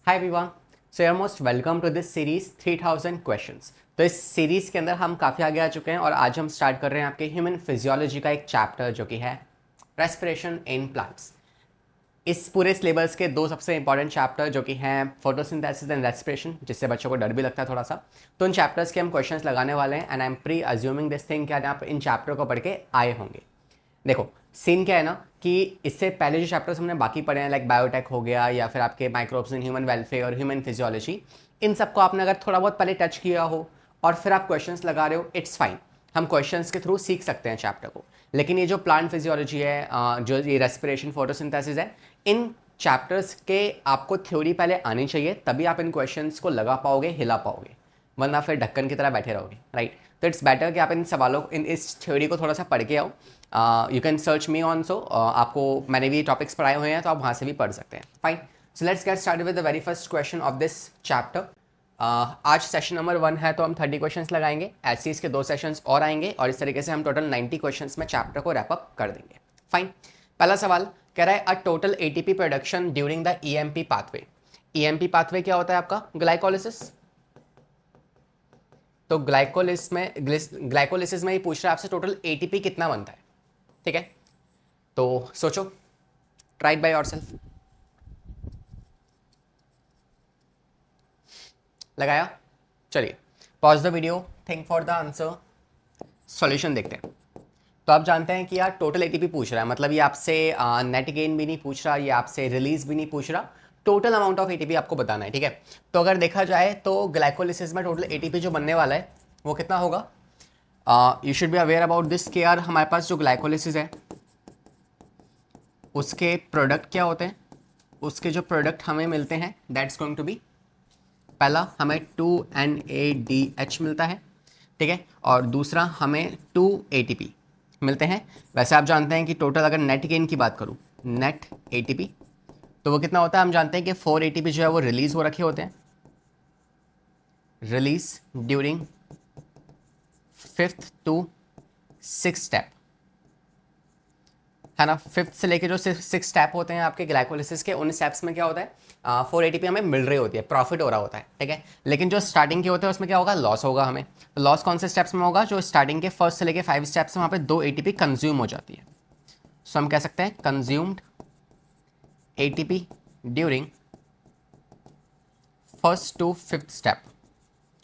Hi everyone, so you are most welcome to this series 3000 questions. तो इस series के अंदर हम काफ़ी आगे आ चुके हैं और आज हम स्टार्ट कर रहे हैं आपके ह्यूमन फिजियोलॉजी का एक चैप्टर जो कि है रेस्पिरेशन इन प्लांट्स। इस पूरे सिलेबस के दो सबसे इंपॉर्टेंट चैप्टर जो कि हैं फोटोसिंथेसिस एंड रेस्पिरेशन, जिससे बच्चों को डर भी लगता है थोड़ा सा। तो इन चैप्टर्स के हम क्वेश्चंस लगाने वाले हैं and I am pre assuming this thing कि आप इन चैप्टर को पढ़ के आए होंगे। देखो सीन क्या है ना कि इससे पहले जो चैप्टर्स हमने बाकी पढ़े हैं लाइक बायोटेक हो गया या फिर आपके माइक्रोब्स इन ह्यूमन वेलफेयर और ह्यूमन फिजियोलॉजी, इन सबको आपने अगर थोड़ा बहुत पहले टच किया हो और फिर आप क्वेश्चंस लगा रहे हो, इट्स फाइन। हम क्वेश्चंस के थ्रू सीख सकते हैं चैप्टर को। लेकिन ये जो प्लांट फिजियोलॉजी है, जो ये रेस्पिरेशन फोटोसिंथेसिस है, इन चैप्टर्स के आपको थ्योरी पहले आनी चाहिए, तभी आप इन क्वेश्चंस को लगा पाओगे, हिला पाओगे, वरना फिर ढक्कन की तरह बैठे रहोगे, राइट। तो इट्स बेटर कि आप इन सवालों इस थ्योरी को थोड़ा सा पढ़ के आओ। You can search me on, so आपको मैंने भी टॉपिक्स पढ़ाए हुए हैं तो आप वहाँ से भी पढ़ सकते हैं। Fine, so let's get started with the very first question of this chapter. आज सेशन नंबर 1 है तो हम 30 क्वेश्चंस लगाएंगे। ऐसे इसके 2 सेशंस और आएंगे और इस तरीके से हम टोटल 90 क्वेश्चंस में चैप्टर को रैप अप कर देंगे। फाइन, पहला सवाल कह रहा है a total ATP production during the EMP pathway. EMP pathway क्या होता है आपका? ग्लाइकोलिसिस। तो ग्लाइकोलिसिस में ही पूछ रहा है आपसे टोटल एटीपी कितना बनता है। ठीक है, तो सोचो, ट्राई बाय योरसेल्फ। लगाया? चलिए pause the video, think for the answer, solution देखते हैं। तो आप जानते हैं कि यार टोटल एटीपी पूछ रहा है, मतलब ये आपसे नेट गेन भी नहीं पूछ रहा, ये आपसे रिलीज भी नहीं पूछ रहा, टोटल अमाउंट ऑफ एटीपी आपको बताना है। ठीक है, तो अगर देखा जाए तो ग्लाइकोलिसिस में टोटल एटीपी जो बनने वाला है वो कितना होगा? You should be aware about this कि यार हमारे पास जो ग्लाइकोलिसिस है उसके प्रोडक्ट क्या होते हैं, उसके जो प्रोडक्ट हमें मिलते हैं दैट्स गोइंग टू बी, पहला हमें 2NADH मिलता है, ठीक है, और दूसरा हमें 2 ATP मिलते हैं। वैसे आप जानते हैं कि टोटल अगर नेट गेन की बात करूं, नेट ATP, तो वो कितना होता है? हम जानते हैं कि 4 ATP जो है वो रिलीज हो रखे होते हैं, release during 5th to 6th step, है ना। 5th से लेके जो 6 स्टेप होते हैं आपके ग्लाइकोलिसिस के, उन स्टेप्स में क्या होता है? 4 ATP हमें मिल रही होती है, प्रॉफिट हो रहा होता है, ठीक है। लेकिन जो स्टार्टिंग के होते हैं उसमें क्या होगा? लॉस होगा हमें। तो लॉस कौन से स्टेप्स में होगा? जो स्टार्टिंग के 1st से लेके 5 स्टेप्स में, वहाँ पे 2 ATP कंज्यूम हो जाती है। सो हम कह सकते हैं consumed ATP during 1st to 5th step,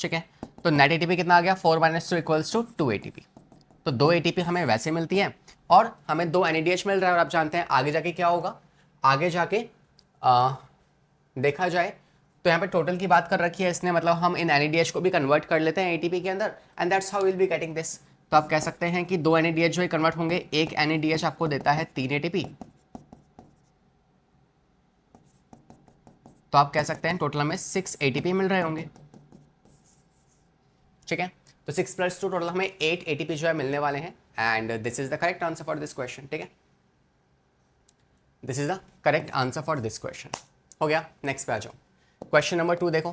ठीक है। तो नेट ATP कितना आ गया? 4 - 2 = 2 ATP। तो 2 ATP हमें वैसे मिलती है और हमें 2 NADH मिल रहा है। और आप जानते हैं आगे जाके क्या होगा? आगे जाके देखा जाए तो यहाँ पे टोटल की बात कर रखी है इसने, मतलब हम इन NADH को भी कन्वर्ट कर लेते हैं ATP के अंदर, and that's how will be getting this. तो आप कह सकते हैं कि 2 NADH जो है कन्वर्ट होंगे, एक NADH आपको देता है 3 ATP, तो आप कह सकते हैं टोटल हमें 6 ATP मिल रहे होंगे, ठीक है। तो 6 + 2 टोटल हमें 8 ATP जो है मिलने वाले हैं, and this is the correct answer for this question, ठीक है। This is the correct answer for this question. हो गया, नेक्स्ट पे आ जाओ। क्वेश्चन नंबर 2 देखो,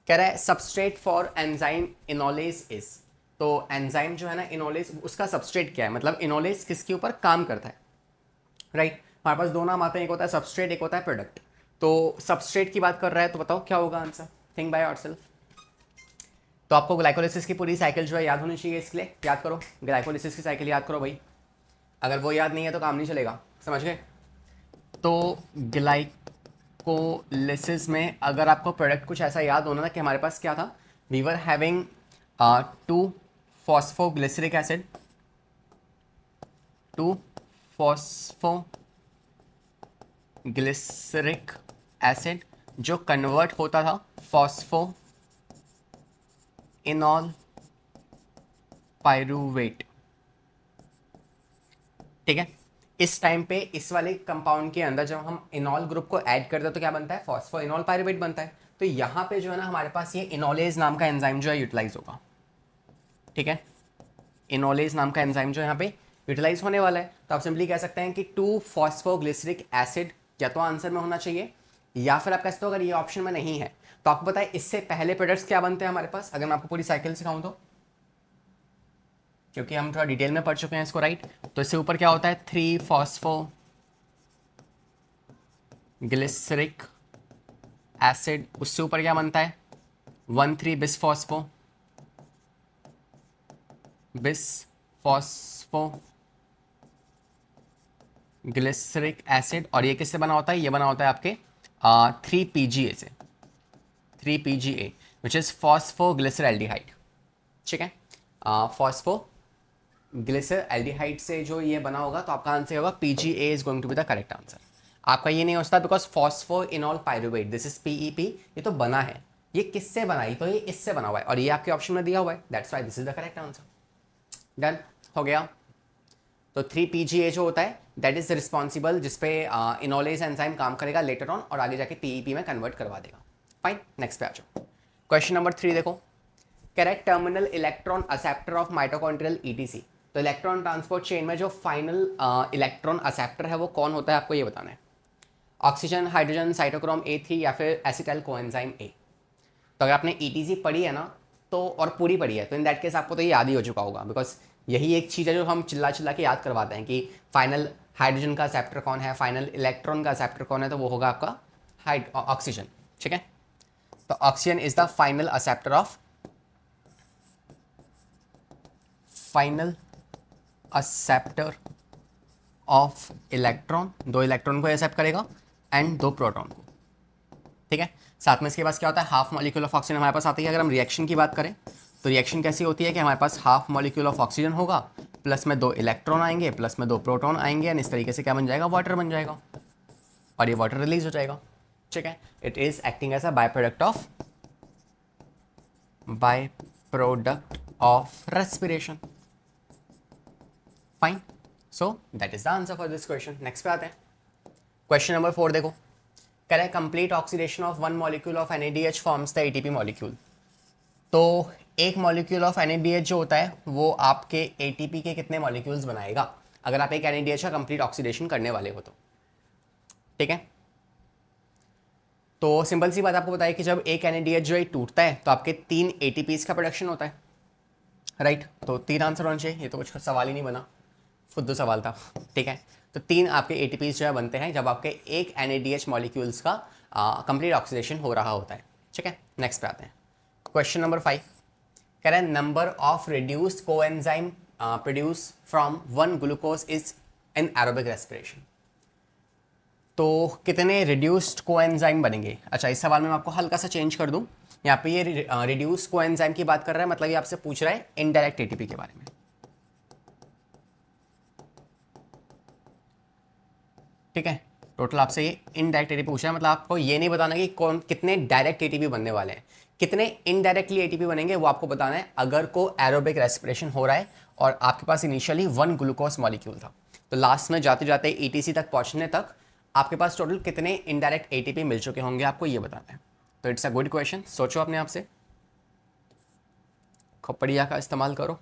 कह रहा है substrate for enzyme enolase is. तो एंजाइम जो है ना इनोलेज, उसका सबस्ट्रेट क्या है, मतलब इनोलेज किसके ऊपर काम करता है, राइट। हमारे पास दो नाम आते हैं, एक होता है सबस्ट्रेट, एक होता है प्रोडक्ट। तो सबस्ट्रेट की बात कर रहा है तो बताओ क्या होगा आंसर, थिंक बाय योरसेल्फ। तो आपको ग्लाइकोलिसिस की पूरी साइकिल जो है याद होनी चाहिए, इसके लिए याद करो, ग्लाइकोलिसिस की साइकिल याद करो भाई। अगर वो याद नहीं है तो काम नहीं चलेगा, समझ गए। तो ग्लाइकोलिसिस में अगर आपको प्रोडक्ट कुछ ऐसा याद होना ना कि हमारे पास क्या था, we were having 2 phosphoglyceric acid, 2 phosphoglyceric acid जो कन्वर्ट होता था फॉस्फो इनॉल पायरुवेट, ठीक है। इस टाइम पे इस वाले कंपाउंड के अंदर जब हम इनॉल ग्रुप को ऐड करते हैं तो क्या बनता है? फॉस्फो इनॉल पायरुवेट बनता है। तो यहाँ पे जो है ना हमारे पास ये इनोलेज नाम का एंजाइम जो है यूटिलाइज होगा, ठीक है। इनोलेज नाम का एंजाइम जो यहाँ पे यूटिलाइज होने वाला है। तो आप सिंपली कह सकते हैं कि 2 फॉस्फोग्लिसरिक एसिड या तो आंसर में होना चाहिए, या फिर आप कह सकते हो अगर ये ऑप्शन में नहीं है तो आपको पता है इससे पहले प्रोडक्ट्स क्या बनते हैं हमारे पास, अगर मैं आपको पूरी साइकिल सिखाऊं तो, क्योंकि हम थोड़ा डिटेल में पढ़ चुके हैं इसको, राइट। तो इससे ऊपर क्या होता है? 3 फॉस्फोग्लिसरिक एसिड, उससे ऊपर क्या बनता है 1,3 बिसफॉस्फो, ग्लिसरिक एसिड। और ये किससे बना होता है, ये बना होता है आपके 3PGA से, 3PGA विच इज फॉस्फोग्लिसरल्डिहाइड। ठीक है, फॉस्फोग्लिसरल्डिहाइड से जो ये बना होगा तो आपका आंसर होगा PGA is going to be the correct answer. आपका ये नहीं हो सकता because phosphoenol pyruvate this is PEP, ये तो बना है, ये किससे बना है, तो ये इससे बना हुआ है और ये आपके ऑप्शन में दिया हुआ है, that's why this is the correct answer. Done हो गया। तो 3PGA जो होता है दैट इज रिस्पॉन्सिबल जिसपे इनोलेज एंजाइम काम करेगा लेटर ऑन और आगे जाके PEP में कन्वर्ट करवा देगा। फाइन, नेक्स्ट पे आ जाओ। क्वेश्चन नंबर 3 देखो, correct terminal electron acceptor of mitochondrial ETC। तो इलेक्ट्रॉन ट्रांसपोर्ट चेन में जो फाइनल इलेक्ट्रॉन एक्सेप्टर है वो कौन होता है, आपको ये बताना है। ऑक्सीजन, हाइड्रोजन, साइटोक्रोम A3 या फिर एसिटाइल कोएंजाइम A। तो अगर आपने ETC पढ़ी है ना तो और पूरी पढ़ी है तो इन दैट केस आपको तो ये याद ही हो चुका होगा, बिकॉज यही एक चीज़ है जो हम चिल्ला चिल्ला के याद करवाते हैं कि फाइनल हाइड्रोजन का एक्सेप्टर कौन है, फाइनल इलेक्ट्रॉन का एक्सेप्टर कौन है, तो वो होगा आपका ऑक्सीजन। ठीक है, तो oxygen is the final acceptor of electron, 2 electron को एक्सेप्ट करेगा एंड 2 प्रोटॉन को। ठीक है, साथ में इसके पास क्या होता है, हाफ मॉलिक्यूल ऑफ ऑक्सीजन हमारे पास आती है। अगर हम रिएक्शन की बात करें तो रिएक्शन कैसी होती है कि हमारे पास हाफ मॉलिक्यूल ऑफ ऑक्सीजन होगा, प्लस में 2 इलेक्ट्रॉन आएंगे, प्लस में 2 प्रोटॉन आएंगे एंड इस तरीके से क्या बन जाएगा, वाटर बन जाएगा और ये वाटर रिलीज हो जाएगा। ठीक है, it is acting as a byproduct of respiration. Fine, so that is the answer for this question. Next पे आते हैं। क्वेश्चन नंबर 4 देखो, correct complete oxidation of 1 molecule of NADH forms the ATP molecule. तो एक molecule of NADH जो होता है वो आपके ATP के कितने मॉलिक्यूल्स बनाएगा अगर आप एक NADH का कंप्लीट ऑक्सीडेशन करने वाले हो तो। ठीक है, तो सिंपल सी बात आपको बताया कि जब एक NADH जो है टूटता है तो आपके 3 ATPs का प्रोडक्शन होता है, राइट। तो 3 आंसर होना चाहिए, ये तो कुछ सवाल ही नहीं बना, फुद्दू सवाल था। ठीक है, तो 3 आपके ATPs जो है बनते हैं जब आपके एक NADH मॉलिक्यूल्स का कंप्लीट ऑक्सीडेशन हो रहा होता है। ठीक है, नेक्स्ट पे आते हैं। Question number 5, correct number of reduced coenzyme produce from 1 glucose is in aerobic respiration. तो कितने रिड्यूस्ड कोएंजाइम बनेंगे। अच्छा, इस सवाल में मैं आपको हल्का सा चेंज कर दूं, यहाँ पे ये रिड्यूस्ड कोएंजाइम की बात कर रहा है, मतलब ये आपसे पूछ रहा है इनडायरेक्ट ATP के बारे में। ठीक है, टोटल आपसे ये इनडायरेक्ट ATP पूछ रहा है, मतलब आपको ये नहीं बताना कि कौन कितने डायरेक्ट ATP बनने वाले हैं, कितने इनडायरेक्टली ATP बनेंगे वो आपको बताना है अगर को एरोबिक रेस्पिरेशन हो रहा है और आपके पास इनिशियली 1 ग्लूकोज मॉलिक्यूल था। तो लास्ट में जाते जाते ETC तक पहुंचने तक आपके पास टोटल कितने इनडायरेक्ट ATP मिल चुके होंगे, आपको ये बताना है। तो इट्स अ गुड क्वेश्चन, सोचो अपने आप से, खोपड़िया का इस्तेमाल करो।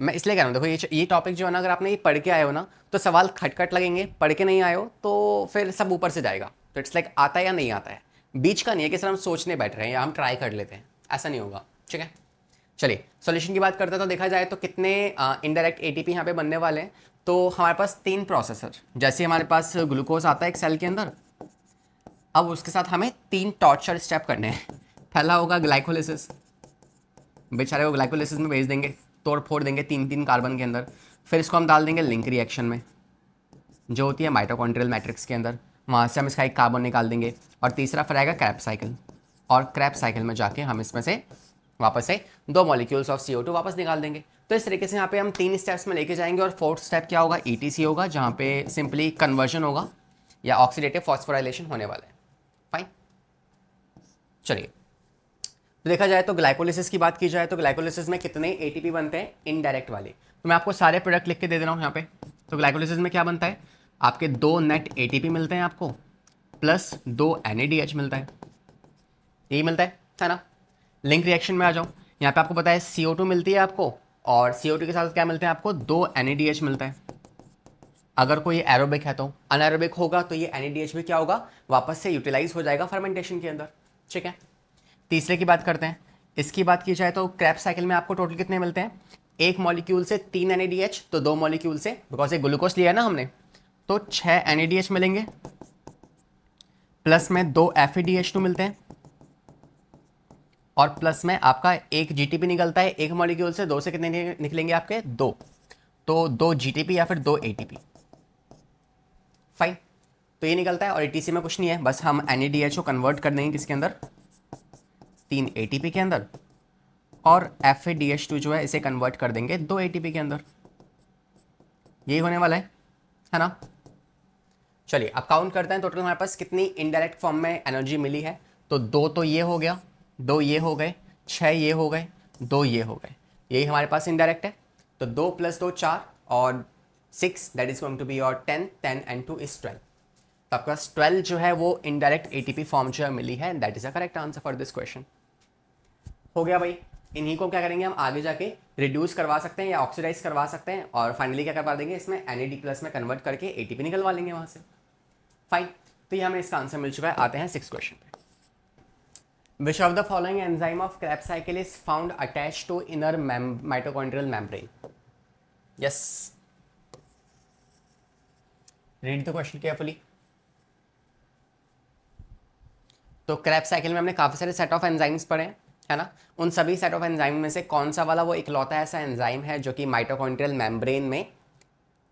मैं इसलिए कह रहा हूँ, देखो ये टॉपिक जो है ना, अगर आपने ये पढ़ के आए हो ना तो सवाल खटखट लगेंगे, पढ़ के नहीं आए हो तो फिर सब ऊपर से जाएगा। तो इट्स लाइक आता है या नहीं आता है, बीच का नहीं है कि सर हम सोचने बैठ रहे हैं या हम ट्राई कर लेते हैं, ऐसा नहीं होगा। ठीक है, चलिए सॉल्यूशन की बात करते हैं। तो देखा जाए तो कितने इनडायरेक्ट ATP यहाँ पे बनने वाले हैं। तो हमारे पास 3 प्रोसेसर, जैसे हमारे पास ग्लूकोज आता है एक सेल के अंदर, अब उसके साथ हमें 3 टॉर्चर स्टेप करने हैं। पहला होगा ग्लाइकोलिसिस, बेचारे को ग्लाइकोलिसिस में भेज देंगे, तोड़ फोड़ देंगे 3 कार्बन के अंदर। फिर इसको हम डाल देंगे लिंक रिएक्शन में जो होती है माइटोकॉन्ड्रियल मैट्रिक्स के अंदर, वहाँ से हम इसका एक कार्बन निकाल देंगे। और तीसरा फिर आएगा क्रैब साइकिल, और क्रैब साइकिल में जाके हम इसमें से वापस से 2 मॉलिक्यूल्स ऑफ CO2 वापस निकाल देंगे। तो इस तरीके से यहाँ पे हम 3 स्टेप्स में लेके जाएंगे और 4th स्टेप क्या होगा, ETC होगा, जहाँ पे सिंपली कन्वर्जन होगा या ऑक्सीडेटिव फॉस्फोराइलेशन होने वाला है। फाइन, चलिए तो देखा जाए तो ग्लाइकोलिसिस की बात की जाए तो ग्लाइकोलिसिस में कितने ATP बनते हैं इनडायरेक्ट वाले। तो मैं आपको सारे प्रोडक्ट लिख के दे रहा हूँ यहाँ पे। तो ग्लाइकोलिसिस में क्या बनता है, आपके 2 नेट ATP मिलते हैं आपको, प्लस 2 NADH मिलता है, यही मिलता है ना। लिंक रिएक्शन में आ जाओ, यहाँ पे आपको पता है CO2 मिलती है आपको, और CO2 के साथ क्या मिलते हैं आपको, 2 NADH मिलता है। अगर कोई एरोबिक है तो, अनएरोबिक होगा तो ये NADH भी क्या होगा, वापस से यूटिलाइज हो जाएगा फर्मेंटेशन के अंदर। ठीक है, तीसरे की बात करते हैं। इसकी बात की जाए तो क्रैब साइकिल में आपको टोटल कितने मिलते हैं, एक मॉलिक्यूल से 3 NADH, तो 2 मॉलिक्यूल से, बिकॉज एक ग्लूकोज लिया है ना हमने, तो 6 NADH मिलेंगे। प्लस में 2 FeDH2 मिलते हैं और प्लस में आपका एक GTP निकलता है एक मॉलिक्यूल से। 2 से कितने निकलेंगे आपके? 2। तो 2 GTP या फिर 2 ATP। फाइन, तो ये निकलता है और ATC में कुछ नहीं है, बस हम NADH को कन्वर्ट कर देंगे किसके अंदर? 3 ATP के अंदर, और FeDH2 जो है इसे कन्वर्ट कर देंगे 2 ATP के अंदर। यही होने वाला है ना? चलिए अब काउंट करते हैं टोटल हमारे पास कितनी इनडायरेक्ट फॉर्म में एनर्जी मिली है। तो 2 तो ये हो गया, 2 ये हो गए, 6 ये हो गए, 2 ये हो गए, यही हमारे पास इनडायरेक्ट है। तो 2 + 2 4 और 6 that is going to be your 10, 10 and 2 is 12। तो आपका 12 जो है वो इनडायरेक्ट ATP फॉर्म जो है मिली है। That is a correct answer for this question. हो गया भाई। इन्हीं को क्या करेंगे हम आगे जाके रिड्यूस करवा सकते हैं या ऑक्सीडाइज करवा सकते हैं और फाइनली क्या करवा देंगे इसमें NAD+ में कन्वर्ट करके ATP निकलवा लेंगे वहां से। फाइन, तो ये हमें इसका आंसर मिल चुका है। आते हैं 6 क्वेश्चन पे। Which of the following enzyme of Krebs cycle is found attached to inner mitochondrial membrane? Yes, read the question carefully. तो क्रेब्स साइकिल में हमने काफी सारे सेट ऑफ एंजाइम्स पढ़े हैं, है ना? उन सभी सेट ऑफ एंजाइम में से कौन सा वाला वो इकलौता ऐसा एंजाइम है जो कि माइटोकॉन्ड्रियल मेम्ब्रेन में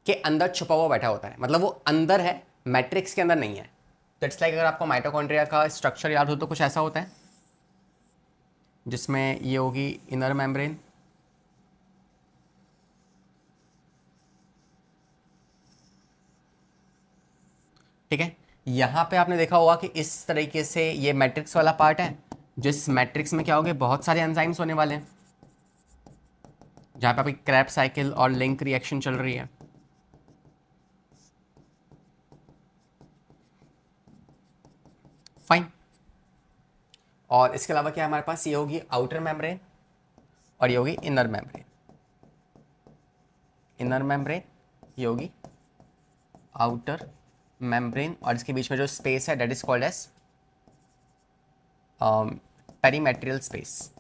के अंदर छुपा हुआ बैठा होता है? मतलब वो अंदर है, मैट्रिक्स के अंदर नहीं है। तो इट्स लाइक अगर आपको माइटोकॉन्ड्रिया का स्ट्रक्चर याद हो तो कुछ ऐसा होता है जिसमें ये होगी इनर मेम्ब्रेन, ठीक है। यहाँ पे आपने देखा होगा कि इस तरीके से ये मैट्रिक्स वाला पार्ट है, जिस मैट्रिक्स में क्या होंगे बहुत सारे एंजाइम्स होने वाले हैं, जहाँ पे आपकी क्रेब्स साइकिल और लिंक रिएक्शन चल रही है। फाइन, और इसके अलावा क्या हमारे पास? ये होगी आउटर मेम्ब्रेन और ये होगी इनर मेम्ब्रेन। इनर मेम्ब्रेन, ये होगी आउटर मेम्ब्रेन, और इसके बीच में जो स्पेस है that is called as perimetrial space,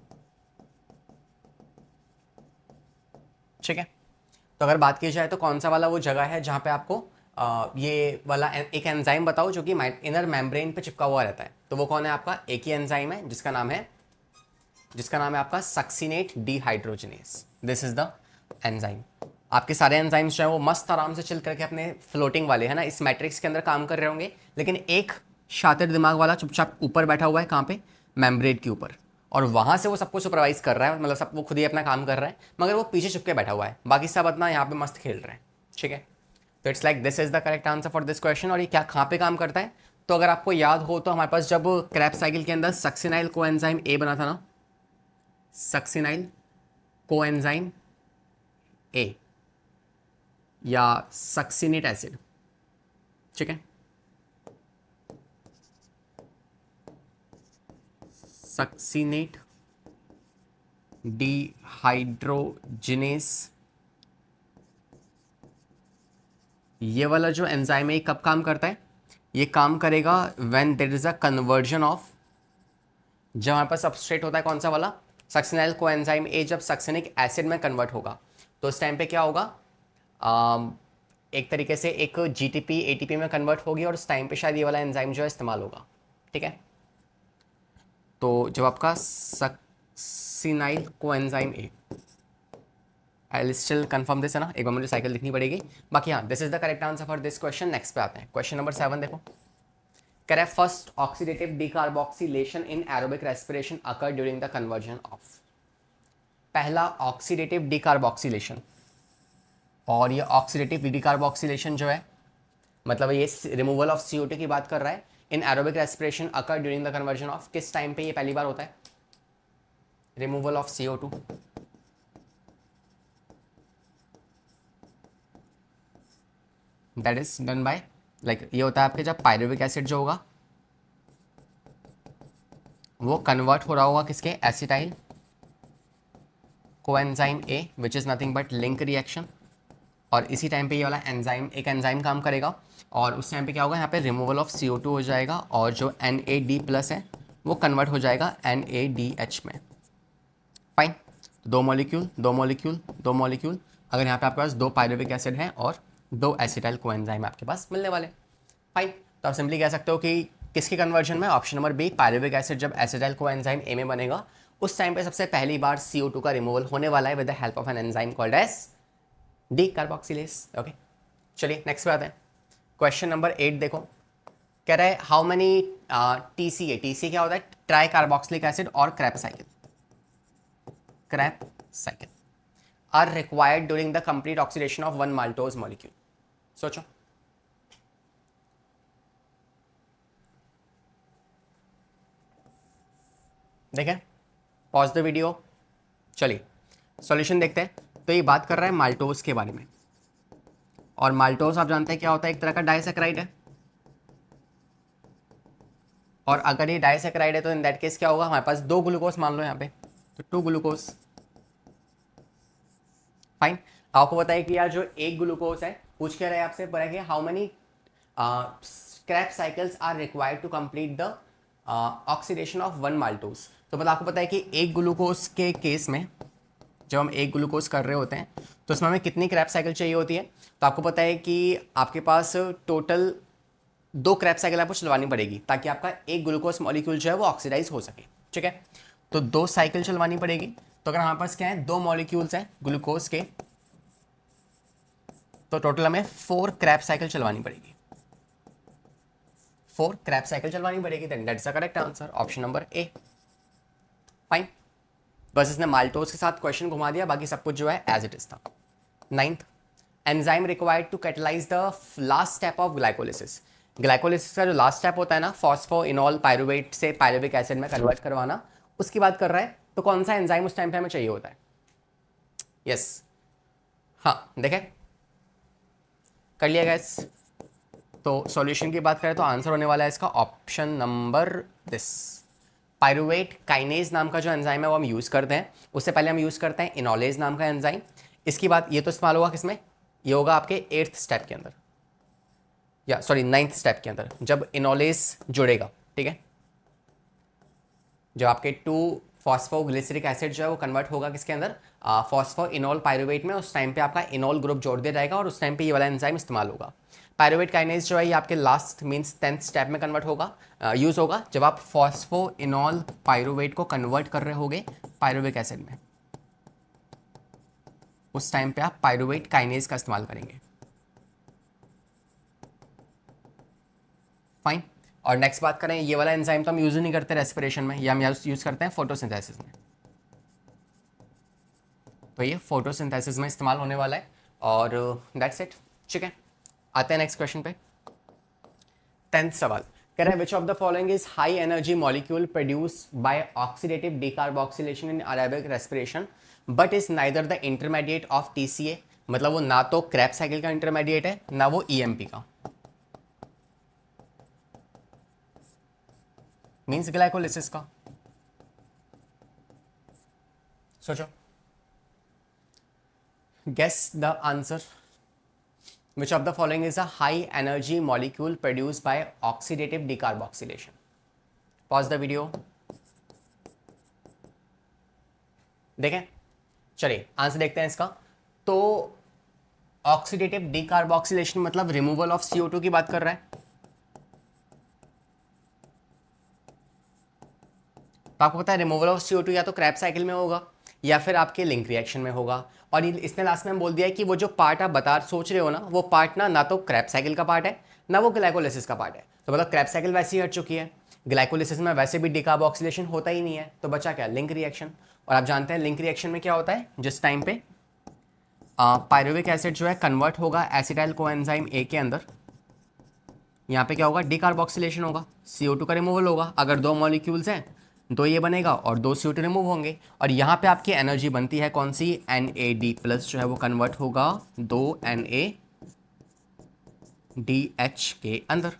ठीक है। तो अगर बात की जाए तो कौन सा वाला वो जगह है जहाँ पे आपको ये वाला एक एंजाइम बताओ जो कि इनर मेम्ब्रेन पे चिपका हुआ रहता है? तो वो कौन है आपका? एक ही एंजाइम है जिसका नाम है आपका succinate dehydrogenase. This is the enzyme. आपके सारे एंजाइम्स जो है वो मस्त आराम से चिल करके अपने फ्लोटिंग वाले है ना इस मैट्रिक्स के अंदर काम कर रहे होंगे, लेकिन एक शातिर दिमाग वाला चुपचाप ऊपर बैठा हुआ है। कहाँ पे? मेम्ब्रेन के ऊपर, और वहां से वो सबको सुपरवाइज कर रहा है, मतलब सब वो खुद ही अपना काम कर रहा है, मगर वो पीछे छुप के बैठा हुआ है, बाकी सब अपना यहाँ पे मस्त खेल रहे हैं, ठीक है। तो it's like this is the correct answer for this question. और ये क्या कहाँ पे काम करता है? तो अगर आपको याद हो तो हमारे पास जब क्रेब्स साइकिल के अंदर सक्सिनाइल कोएंजाइम ए बना था ना, सक्सिनाइल कोएंजाइम ए या सक्सिनेट एसिड, ठीक है, सक्सिनेट डिहाइड्रोजिनेस, ये वाला जो एंजाइम है कब काम करता है? ये काम करेगा when there is a conversion of, जब हमारे पास सबस्ट्रेट होता है कौन सा वाला? सक्सिनाइल कोएंजाइम ए जब सक्सिनिक एसिड में कन्वर्ट होगा तो उस टाइम पे क्या होगा? एक तरीके से एक GTP ATP में कन्वर्ट होगी और उस टाइम पे शायद ये वाला एंजाइम जो है इस्तेमाल होगा, ठीक है। तो जब आपका succinyl coenzyme A, I will still confirm this, है ना, एक बार मुझे साइकिल लिखनी पड़ेगी। बाकी हाँ, this is the correct answer for this question. Next पे आते हैं, क्वेश्चन नंबर 7 देखो। Correct, first oxidative decarboxylation in aerobic respiration occur during the conversion of. पहला ऑक्सीडेटिव डिकार्बोक्सिलेशन, और ये ऑक्सीडेटिव डिकार्बोक्सिलेशन जो है मतलब ये रिमूवल ऑफ CO2 की बात कर रहा है। In aerobic respiration occur during the conversion of, किस टाइम पे ये पहली बार होता है? Removal of CO2, that is done by like ये होता है आपके जब पायरुविक एसिड जो होगा वो कन्वर्ट हो रहा होगा किसके? Acetyl coenzyme A which is nothing but link reaction, और इसी टाइम पे ये वाला एंजाइम एक एंजाइम काम करेगा और उस टाइम पे क्या होगा? यहाँ पे रिमूवल ऑफ CO2 हो जाएगा और जो NAD+ है वो कन्वर्ट हो जाएगा NADH में। फाइन, 2 मॉलिक्यूल 2 मॉलिक्यूल 2 मॉलिक्यूल, अगर यहाँ पे आपके पास 2 पायरुविक एसिड हैं और 2 एसिटाइल कोएंजाइम आपके पास मिलने वाले। फाइन, तो आप सिंपली कह सकते हो कि किसके कन्वर्जन में? Option number B, pyruvic acid जब एसिटाइल कोएंजाइम ए में बनेगा उस टाइम पे सबसे पहली बार CO2 का रिमूवल होने वाला है with the help of an enzyme called as decarboxylase. Okay, चलिए नेक्स्ट पे आते हैं। क्वेश्चन नंबर 8 देखो, कह रहा है हाउ मेनी TCA, TCA क्या होता है? ट्राई कार्बोक्सिलिक एसिड और Krebs cycle are required during the complete oxidation of one maltose molecule. सोचो, देखें, पॉज द वीडियो, चलिए सॉल्यूशन देखते हैं। तो ये बात कर रहा है माल्टोज के बारे में, और माल्टोज आप जानते हैं क्या होता है? एक तरह का डाइसैकेराइड है, और अगर ये डाइसैकेराइड है तो इन दैट केस क्या होगा? हमारे पास 2 ग्लूकोज मान लो यहाँ पे, तो 2 ग्लूकोज। फाइन, आपको बताइए कि यार जो एक ग्लूकोज है, पूछ के रहे आपसे पर है how many Krebs cycles are required to complete the oxidation of one maltose. तो मतलब आपको पता है कि एक ग्लूकोज के केस में जब हम एक ग्लूकोज कर रहे होते हैं तो उसमें हमें कितनी क्रैप साइकिल चाहिए होती है? तो आपको पता है कि आपके पास टोटल 2 क्रैप साइकिल आपको चलवानी पड़ेगी ताकि आपका एक ग्लूकोज मॉलिक्यूल जो है वो ऑक्सीडाइज हो सके। ठीक है, तो 2 साइकिल चलवानी पड़ेगी। तो अगर हमारे पास क्या है, 2 मॉलिक्यूल्स हैं ग्लूकोज के, तो टोटल हमें 4 क्रैप साइकिल चलवानी पड़ेगी। 4 क्रैप साइकिल चलवानी पड़ेगी। Then that's the correct answer, option number A. Fine, बस इसने माल्टोज के साथ क्वेश्चन घुमा दिया, बाकी सब कुछ जो है एज इट इज था। 9th, enzyme required to catalyse the last step of glycolysis. Glycolysis का जो लास्ट स्टेप होता है ना, फॉस्फोइनॉल पायरुवेट से पायरुविक एसिड में कन्वर्ट करवाना, उसकी बात कर रहा है। तो कौन सा एंजाइम उस टाइम पे हमें चाहिए होता है? यस, हाँ देखें, कर लिया गैस। तो सॉल्यूशन की बात करें तो आंसर होने वाला है इसका option number this, pyruvate kinase नाम का जो एंजाइम है वो हम यूज़ करते हैं। उससे पहले हम यूज़ करते हैं इनोलेज नाम का एंजाइम। इसकी बात ये तो इस्तेमाल होगा किसमें? ये होगा आपके 8th स्टेप के अंदर, या सॉरी 9th स्टेप के अंदर, जब इनोलेज जुड़ेगा। ठीक है, जब आपके 2 फॉस्फोग्लिसरिक एसिड जो है वो कन्वर्ट होगा किसके अंदर? फॉस्फोइनॉल पायरुवेट में। उस टाइम पे आपका इनॉल ग्रुप जोड़ दिया जाएगा और उस टाइम पे ये वाला एंजाइम इस्तेमाल होगा। पायरुवेट काइनेज जो है ये आपके लास्ट मींस 10th स्टेप में कन्वर्ट होगा, यूज़ होगा जब आप फॉस्फोइनॉल पायरुवेट को कन्वर्ट कर रहे होगे पायरुविक एसिड में। उस टाइम पे आप पायरुवेट काइनेज का इस्तेमाल करेंगे। फाइन, और नेक्स्ट बात करें, ये वाला एंजाइम तो हम यूज नहीं करते रेस्पिरेशन में, या हम यूज करते हैं फोटोसिंथेसिस में। तो ये फोटोसिंथेसिस में इस्तेमाल होने वाला है, और दैट्स इट। ठीक है, आते हैं नेक्स्ट क्वेश्चन पे। 10th सवाल कह रहा है विच of the following is high energy molecule produced by oxidative decarboxylation in Arabic respiration but is neither the intermediate of TCA। मतलब वो ना तो क्रैप साइकिल का इंटरमीडिएट है ना वो EMP का, मीन्स ग्लाइकोलिसिस का। सोचो, guess the answer. Which of the following is a high energy molecule produced by oxidative decarboxylation? Pause the video. देखें, चलिए आंसर देखते हैं इसका। तो ऑक्सीडेटिव डीकार्बोक्सिलेशन मतलब रिमूवल ऑफ CO2 की बात कर रहा है। तो आपको पता है रिमूवल ऑफ CO2 या तो क्रैप साइकिल में होगा या फिर आपके लिंक रिएक्शन में होगा। और इसने लास्ट में बोल दिया है कि वो जो पार्ट आप सोच रहे हो ना, वो पार्ट ना तो क्रैप साइकिल का पार्ट है ना वो ग्लाइकोलिसिस का पार्ट है। तो मतलब क्रैप साइकिल वैसे ही हट चुकी है, ग्लाइकोलिसिस में वैसे भी डिकार्बोक्सिलेशन होता ही नहीं है, तो बचा क्या? Link reaction. और आप जानते हैं लिंक रिएक्शन में क्या होता है, जिस टाइम पे पायरुविक एसिड जो है कन्वर्ट होगा एसिटाइल कोएंजाइम A के अंदर, यहाँ पे क्या होगा? डिकार्बोक्सिलेशन होगा, CO2 का रिमूवल होगा। अगर 2 मॉलिक्यूल्स हैं, 2 ये बनेगा और 2 CO2 रिमूव होंगे, और यहाँ पे आपकी एनर्जी बनती है कौन सी? NAD प्लस जो है वो कन्वर्ट होगा 2 NADH के अंदर,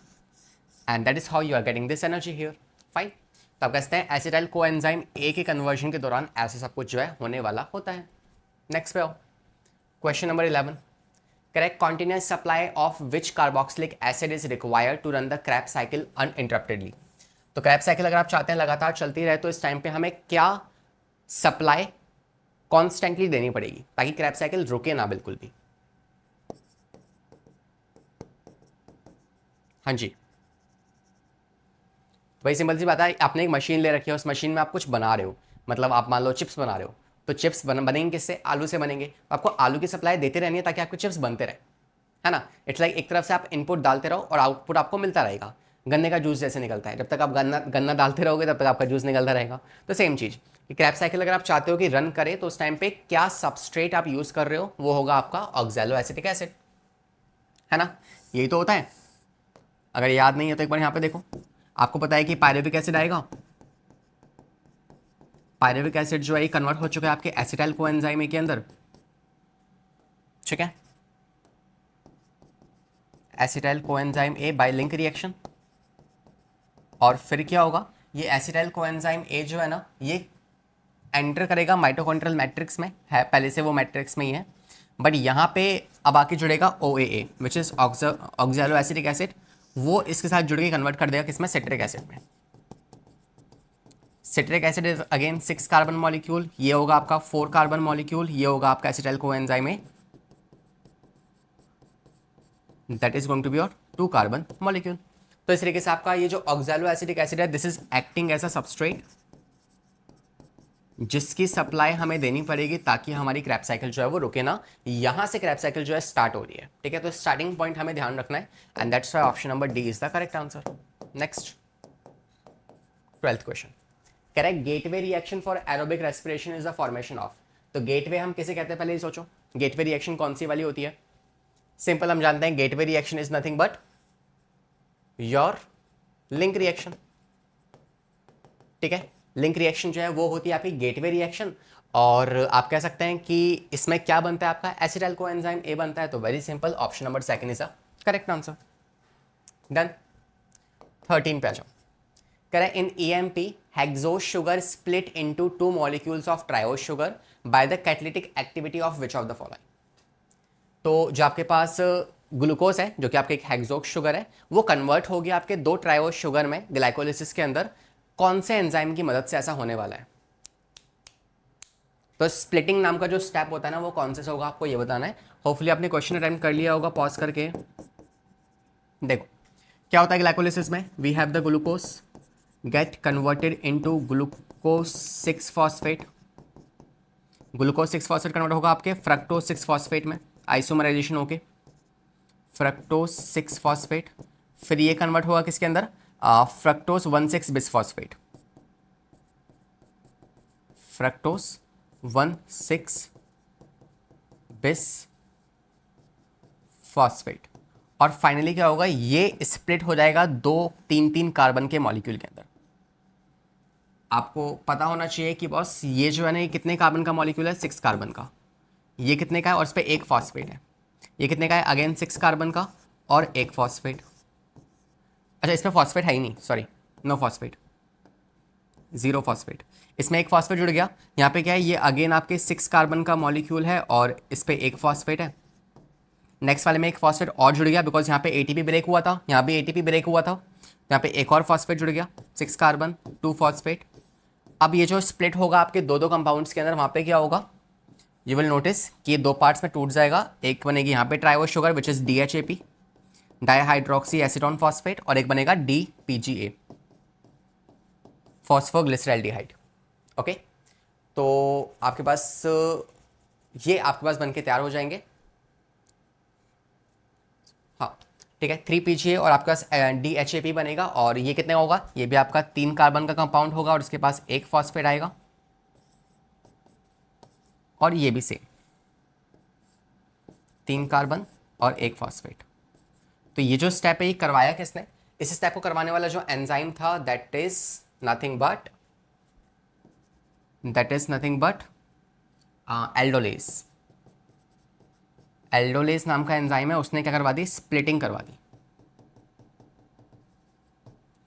and that is how you are getting this energy here. Fine, तो आप कहते हैं एसिटाइल कोएंजाइम A के कन्वर्जन के दौरान ऐसा सब कुछ जो है होने वाला होता है। नेक्स्ट पे आओ, question number 11। Correct continuous supply of which carboxylic acid is required to run the Krebs cycle uninterruptedly. तो क्रैप साइकिल अगर आप चाहते हैं लगातार चलती रहे तो इस टाइम पे हमें क्या सप्लाई कॉन्स्टेंटली देनी पड़ेगी ताकि क्रैप साइकिल रुके ना बिल्कुल भी? हाँ जी, वही सिंपल सी बात है, आपने एक मशीन ले रखी है, उस मशीन में आप कुछ बना रहे हो, मतलब आप मान लो चिप्स बना रहे हो, तो चिप्स बनेंगे किससे? आलू से बनेंगे। आपको आलू की सप्लाई देते रहनी है ताकि आपके चिप्स बनते रहे, है ना। इट्स लाइक एक तरफ से आप इनपुट डालते रहो और आउटपुट आपको मिलता रहेगा। गन्ने का जूस जैसे निकलता है, जब तक आप गन्ना गन्ना डालते रहोगे तब तक आपका जूस निकलता रहेगा। तो सेम चीज़ कि क्रैप साइकिल अगर आप चाहते हो कि रन करे, तो उस टाइम पे क्या सबस्ट्रेट आप यूज़ कर रहे हो, वो होगा आपका ऑक्सैलो एसिटिक एसिड, है ना। यही तो होता है। अगर याद नहीं है तो एक बार यहाँ पे देखो, आपको पता है कि पायरुविक एसिड आएगा। पायरुविक एसिड जो है ये कन्वर्ट हो चुका है आपके एसिटाइल कोएंजाइम के अंदर, ठीक है। एसिटाइल कोएंजाइम ए बाय लिंक रिएक्शन, और फिर क्या होगा, ये एसिटाइल कोएंजाइम ए जो है ना, ये एंटर करेगा माइटोकॉन्ड्रियल मैट्रिक्स में, है पहले से वो मैट्रिक्स में ही है, बट यहाँ पे अब आके जुड़ेगा OAA which is oxaloacetic acid, वो इसके साथ जुड़ के कन्वर्ट कर देगा किसमें? सिट्रिक एसिड में। Citric acid is again 6 carbon molecule, ये होगा आपका 4 कार्बन मॉलिक्यूल, ये होगा आपका acetyl coenzyme A, that is going to be your 2 carbon molecule. तो इस तरीके से आपका ये जो ऑक्सैलो एसिटिक एसिड है, this is acting as a substrate, जिसकी सप्लाई हमें देनी पड़ेगी ताकि हमारी क्रैप साइकिल जो है वो रुके ना। यहां से क्रैप साइकिल जो है स्टार्ट हो रही है, ठीक है। तो स्टार्टिंग पॉइंट हमें ध्यान रखना है, and that's why option number D is the correct answer. Next 12th question कह रहा है gateway reaction for aerobic respiration is the formation of. तो गेटवे हम किसे कहते हैं, पहले ही सोचो। गेटवे रिएक्शन कौन सी वाली होती है? सिंपल हम जानते हैं, gateway reaction is nothing but your link reaction, ठीक है। लिंक रिएक्शन जो है वो होती है आपकी गेटवे रिएक्शन, और आप कह सकते हैं कि इसमें क्या बनता है आपका? एसिटाइल कोएंजाइम ए बनता है। तो very simple, option number second is the correct answer. Done. 13 पे आ जाओ। कह रहा है इन EMP hexose sugar split into 2 molecules of triose sugar by the catalytic activity of which of the following. तो जो आपके पास ग्लूकोज है, जो कि आपके एक हेक्सोस शुगर है, वो कन्वर्ट हो गया आपके 2 ट्रायोस शुगर में ग्लाइकोलिसिस के अंदर। कौन से एंजाइम की मदद से ऐसा होने वाला है? तो स्प्लिटिंग नाम का जो स्टेप होता है ना, वो कौन से होगा, आपको ये बताना है। होपफुली आपने क्वेश्चन अटेम्प्ट कर लिया होगा पॉज करके। देखो क्या होता है ग्लाइकोलिसिस में, we have the glucose get converted into glucose 6 phosphate. Glucose 6 phosphate convert होगा आपके फ्रक्टोज 6 फॉस्फेट में, आइसोमराइजेशन होके फ्रक्टोज 6 फॉस्फेट। फिर ये कन्वर्ट होगा किसके अंदर? Fructose 1,6 bisphosphate. Fructose 1,6 bisphosphate. और फाइनली क्या होगा, ये स्प्लिट हो जाएगा 2-3 कार्बन के मॉलिक्यूल के अंदर। आपको पता होना चाहिए कि बॉस ये जो है ना, ये कितने कार्बन का मॉलिक्यूल है? 6 कार्बन का। ये कितने का है? और इस पर 1 फॉस्फेट है। ये कितने का है? अगेन 6 कार्बन का और 1 फॉस्फेट। अच्छा, इसमें फॉस्फेट है ही नहीं, सॉरी, नो फॉस्फेट, 0 फॉस्फेट। इसमें 1 फॉस्फेट जुड़ गया। यहाँ पे क्या है, ये अगेन आपके 6 कार्बन का मॉलिक्यूल है और इस पर 1 फॉस्फेट है। नेक्स्ट वाले में 1 फॉस्फेट और जुड़ गया, बिकॉज यहाँ पे ATP ब्रेक हुआ था, यहाँ भी ATP ब्रेक हुआ था। यहाँ पे एक और फॉस्फेट जुड़ गया, 6 कार्बन 2 फॉस्फेट। अब ये जो स्प्लिट होगा आपके 2 कंपाउंड्स के अंदर, वहाँ पे क्या होगा, यू विल नोटिस कि ये 2 पार्ट्स में टूट जाएगा। एक बनेगी यहाँ पे triose sugar which is DHAP, dihydroxy acetone phosphate, और एक बनेगा DPGA, फॉस्फोग्लिसरैल्डिहाइड। ओके, तो आपके पास ये आपके पास बनके तैयार हो जाएंगे। हाँ ठीक है, 3PGA और आपके पास DHAP बनेगा। और ये कितने होगा, ये भी आपका 3 कार्बन का कंपाउंड होगा और इसके पास 1 फॉस्फेट आएगा। और ये भी सेम 3 कार्बन और 1 फॉस्फेट। तो ये जो स्टेप है ये करवाया किसने? इस स्टेप को करवाने वाला जो एंजाइम था that is nothing but aldolase. Aldolase नाम का एंजाइम है, उसने क्या करवा दी? स्प्लिटिंग करवा दी।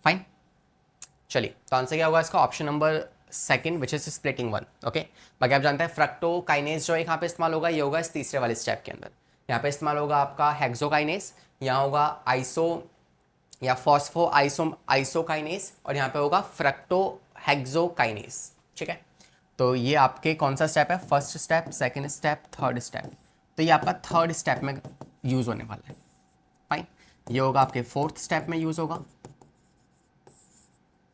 फाइन, चलिए तो आंसर क्या होगा इसका? Option number second which is splitting 1। Okay, बाकी आप जानते हैं फ्रक्टोकाइनेज जो यहाँ पे इस्तेमाल होगा, ये होगा इस तीसरे वाले स्टेप के अंदर। यहाँ पे इस्तेमाल होगा आपका हेक्सोकाइनेज, यहाँ होगा आइसो या फॉस्फो आइसोकाइनेज, और यहाँ पे होगा फ्रक्टो हेक्सोकाइनेज। ठीक है, तो ये आपके कौन सा स्टेप है? First step, second step, third step. तो ये आपका थर्ड स्टेप में यूज होने वाला है। फाइन, ये होगा आपके फोर्थ स्टेप में यूज होगा,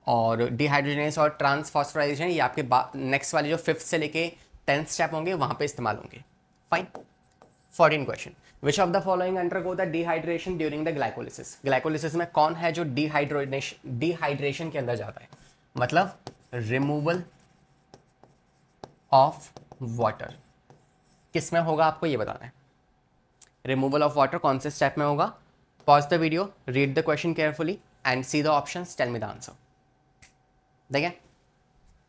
और डिहाइड्रोजनेस और ट्रांसफॉस्फोराइलेशन ये आपके नेक्स्ट वाले जो 5th से लेके 10th स्टेप होंगे वहाँ पे इस्तेमाल होंगे। Fine. 14 question, which of the following undergo the dehydration during the glycolysis. Glycolysis में कौन है जो डिहाइड्रेशन के अंदर जाता है, मतलब रिमूवल ऑफ वाटर किस में होगा आपको ये बताना है। रिमूवल ऑफ वाटर कौन से स्टेप में होगा। Pause the video, read the question carefully and see the options, tell me the answer. देखें,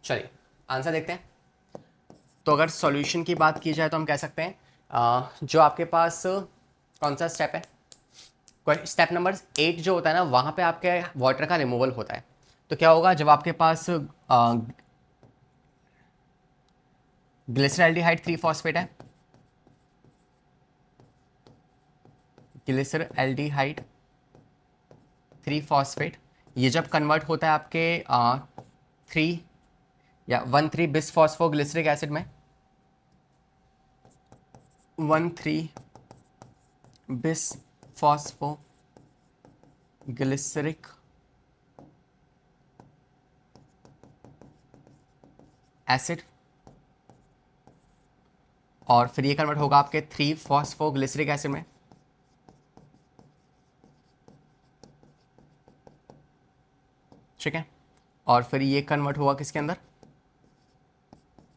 चलिए आंसर देखते हैं। तो अगर सॉल्यूशन की बात की जाए तो हम कह सकते हैं जो आपके पास कौन सा स्टेप है, स्टेप नंबर 8 जो होता है ना, वहाँ पे आपके वाटर का रिमूवल होता है। तो क्या होगा, जब आपके पास ग्लिसरल्डिहाइड 3 फॉस्फेट है, ग्लिसरल्डिहाइड 3 फॉस्फेट, ये जब कन्वर्ट होता है आपके 3 या 1,3 बिस फॉस्फोग्लिसरिक एसिड में, 1,3 बिस फॉस्फोग्लिसरिक एसिड, और फिर ये कन्वर्ट होगा आपके 3 फॉस्फोग्लिसरिक एसिड में, ठीक है। और फिर ये कन्वर्ट हुआ किसके अंदर,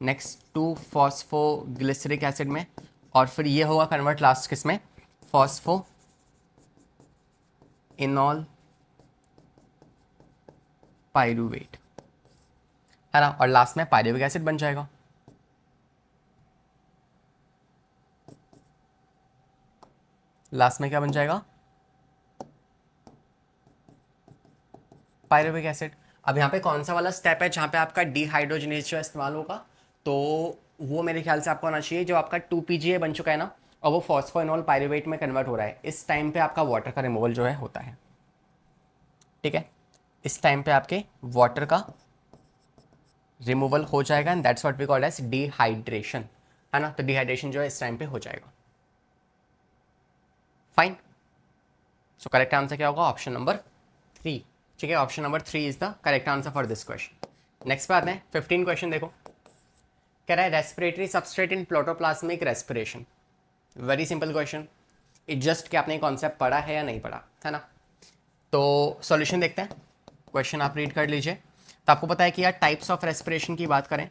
नेक्स्ट 2 फॉस्फोग्लिसरिक एसिड में, और फिर ये होगा कन्वर्ट लास्ट किसमें, फॉस्फो इनॉल पाइरूवेट, है ना, और लास्ट में पाइरूविक एसिड बन जाएगा। लास्ट में क्या बन जाएगा, पाइरूविक एसिड। अब यहाँ पे कौन सा वाला स्टेप है जहाँ पे आपका डिहाइड्रोजनेज जो इस्तेमाल होगा, तो वो मेरे ख्याल से आपको आना चाहिए जो आपका 2PGA बन चुका है ना, और वो फॉस्फोइनॉल पाइरूवेट में कन्वर्ट हो रहा है। इस टाइम पे आपका वाटर का रिमूवल जो है होता है, ठीक है। इस टाइम पे आपके वाटर का रिमूवल हो जाएगा and that's what we called as dehydration, है ना। तो डिहाइड्रेशन जो है इस टाइम पे हो जाएगा। फाइन। सो करेक्ट आंसर क्या होगा, ऑप्शन नंबर 3, ठीक है। Option number 3 is the correct answer for this question. Next पे आते हैं 15 क्वेश्चन। देखो कह रहा है respiratory substrate in protoplasmic respiration. Very simple question, it just कि आपने कॉन्सेप्ट पढ़ा है या नहीं पढ़ा, है ना। तो सॉल्यूशन देखते हैं, क्वेश्चन आप रीड कर लीजिए। तो आपको पता है कि यार टाइप्स ऑफ रेस्पिरेशन की बात करें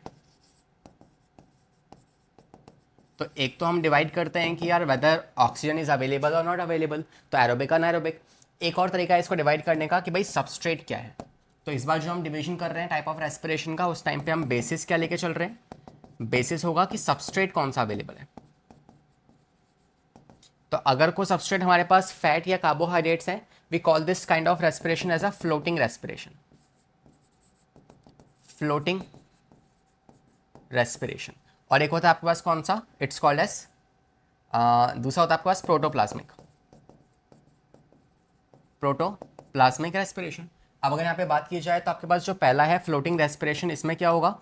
तो एक तो हम डिवाइड करते हैं कि यार वेदर ऑक्सीजन इज अवेलेबल और नॉट अवेलेबल, तो एरोबिक अनएरोबिक। एक और तरीका है इसको डिवाइड करने का कि भाई सबस्ट्रेट क्या है। तो इस बार जो हम डिवीजन कर रहे हैं टाइप ऑफ रेस्पिरेशन का, उस टाइम पे हम बेसिस क्या लेके चल रहे हैं, बेसिस होगा कि सबस्ट्रेट कौन सा अवेलेबल है। तो अगर कोई सबस्ट्रेट हमारे पास फैट या कार्बोहाइड्रेट्स है, we call this kind of respiration as a floating respiration, floating respiration. और एक होता है आपके पास कौन सा, इट्स कॉल्ड एज दूसरा होता है आपके पास प्रोटोप्लाज्मिक, प्रोटोप्लाज्मिक रेस्पिरेशन। अब अगर यहाँ पे बात की जाए तो आपके पास जो पहला है फ्लोटिंग रेस्पिरेशन, इसमें क्या होगा,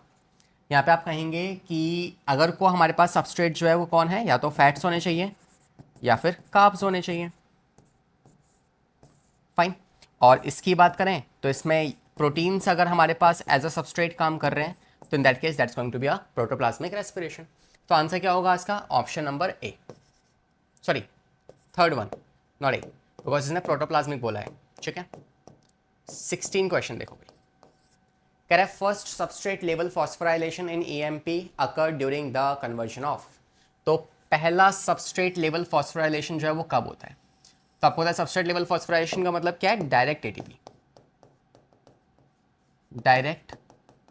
यहाँ पे आप कहेंगे कि अगर को हमारे पास सबस्ट्रेट जो है वो कौन है, या तो फैट्स होने चाहिए या फिर कार्ब्स होने चाहिए। फाइन। और इसकी बात करें तो इसमें प्रोटीन्स अगर हमारे पास एज अ सबस्ट्रेट काम कर रहे हैं तो in that case that's going to be a protoplasmic respiration. तो आंसर क्या होगा इसका, option number A, sorry third one, not A, because इसने प्रोटोप्लाज्मिक बोला है, ठीक है। 16 क्वेश्चन देखो भाई, कह रहा है first substrate level phosphorylation in EMP occur during the conversion of. तो पहला सबस्ट्रेट लेवल फॉस्फोराइलेशन जो है वो कब होता है। तो आपको पता है सबस्ट्रेट लेवल फॉस्फोराइलेशन का मतलब क्या है, डायरेक्ट ATP, डायरेक्ट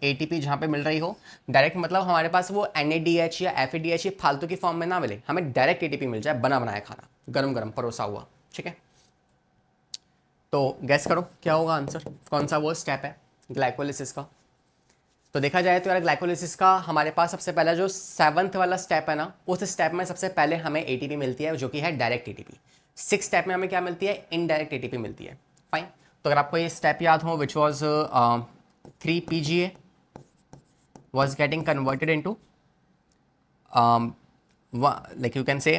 ATP जहां पे मिल रही हो। डायरेक्ट मतलब हमारे पास वो NADH या FADH ये फालतू की फॉर्म में ना मिले, हमें डायरेक्ट ATP मिल जाए, बना बनाया खाना, गरम गरम परोसा हुआ, ठीक है। तो गैस करो क्या होगा आंसर, कौन सा वो स्टेप है ग्लाइकोलिसिस का। तो देखा जाए तो यार ग्लाइकोलिसिस का हमारे पास सबसे पहला जो 7th वाला स्टेप है ना, उस स्टेप में सबसे पहले हमें ATP मिलती है जो कि है डायरेक्ट ATP। 6th स्टेप में हमें क्या मिलती है, इनडायरेक्ट ATP मिलती है। फाइन। तो अगर आपको ये स्टेप याद हो, which was 3PGA was getting converted into like you can say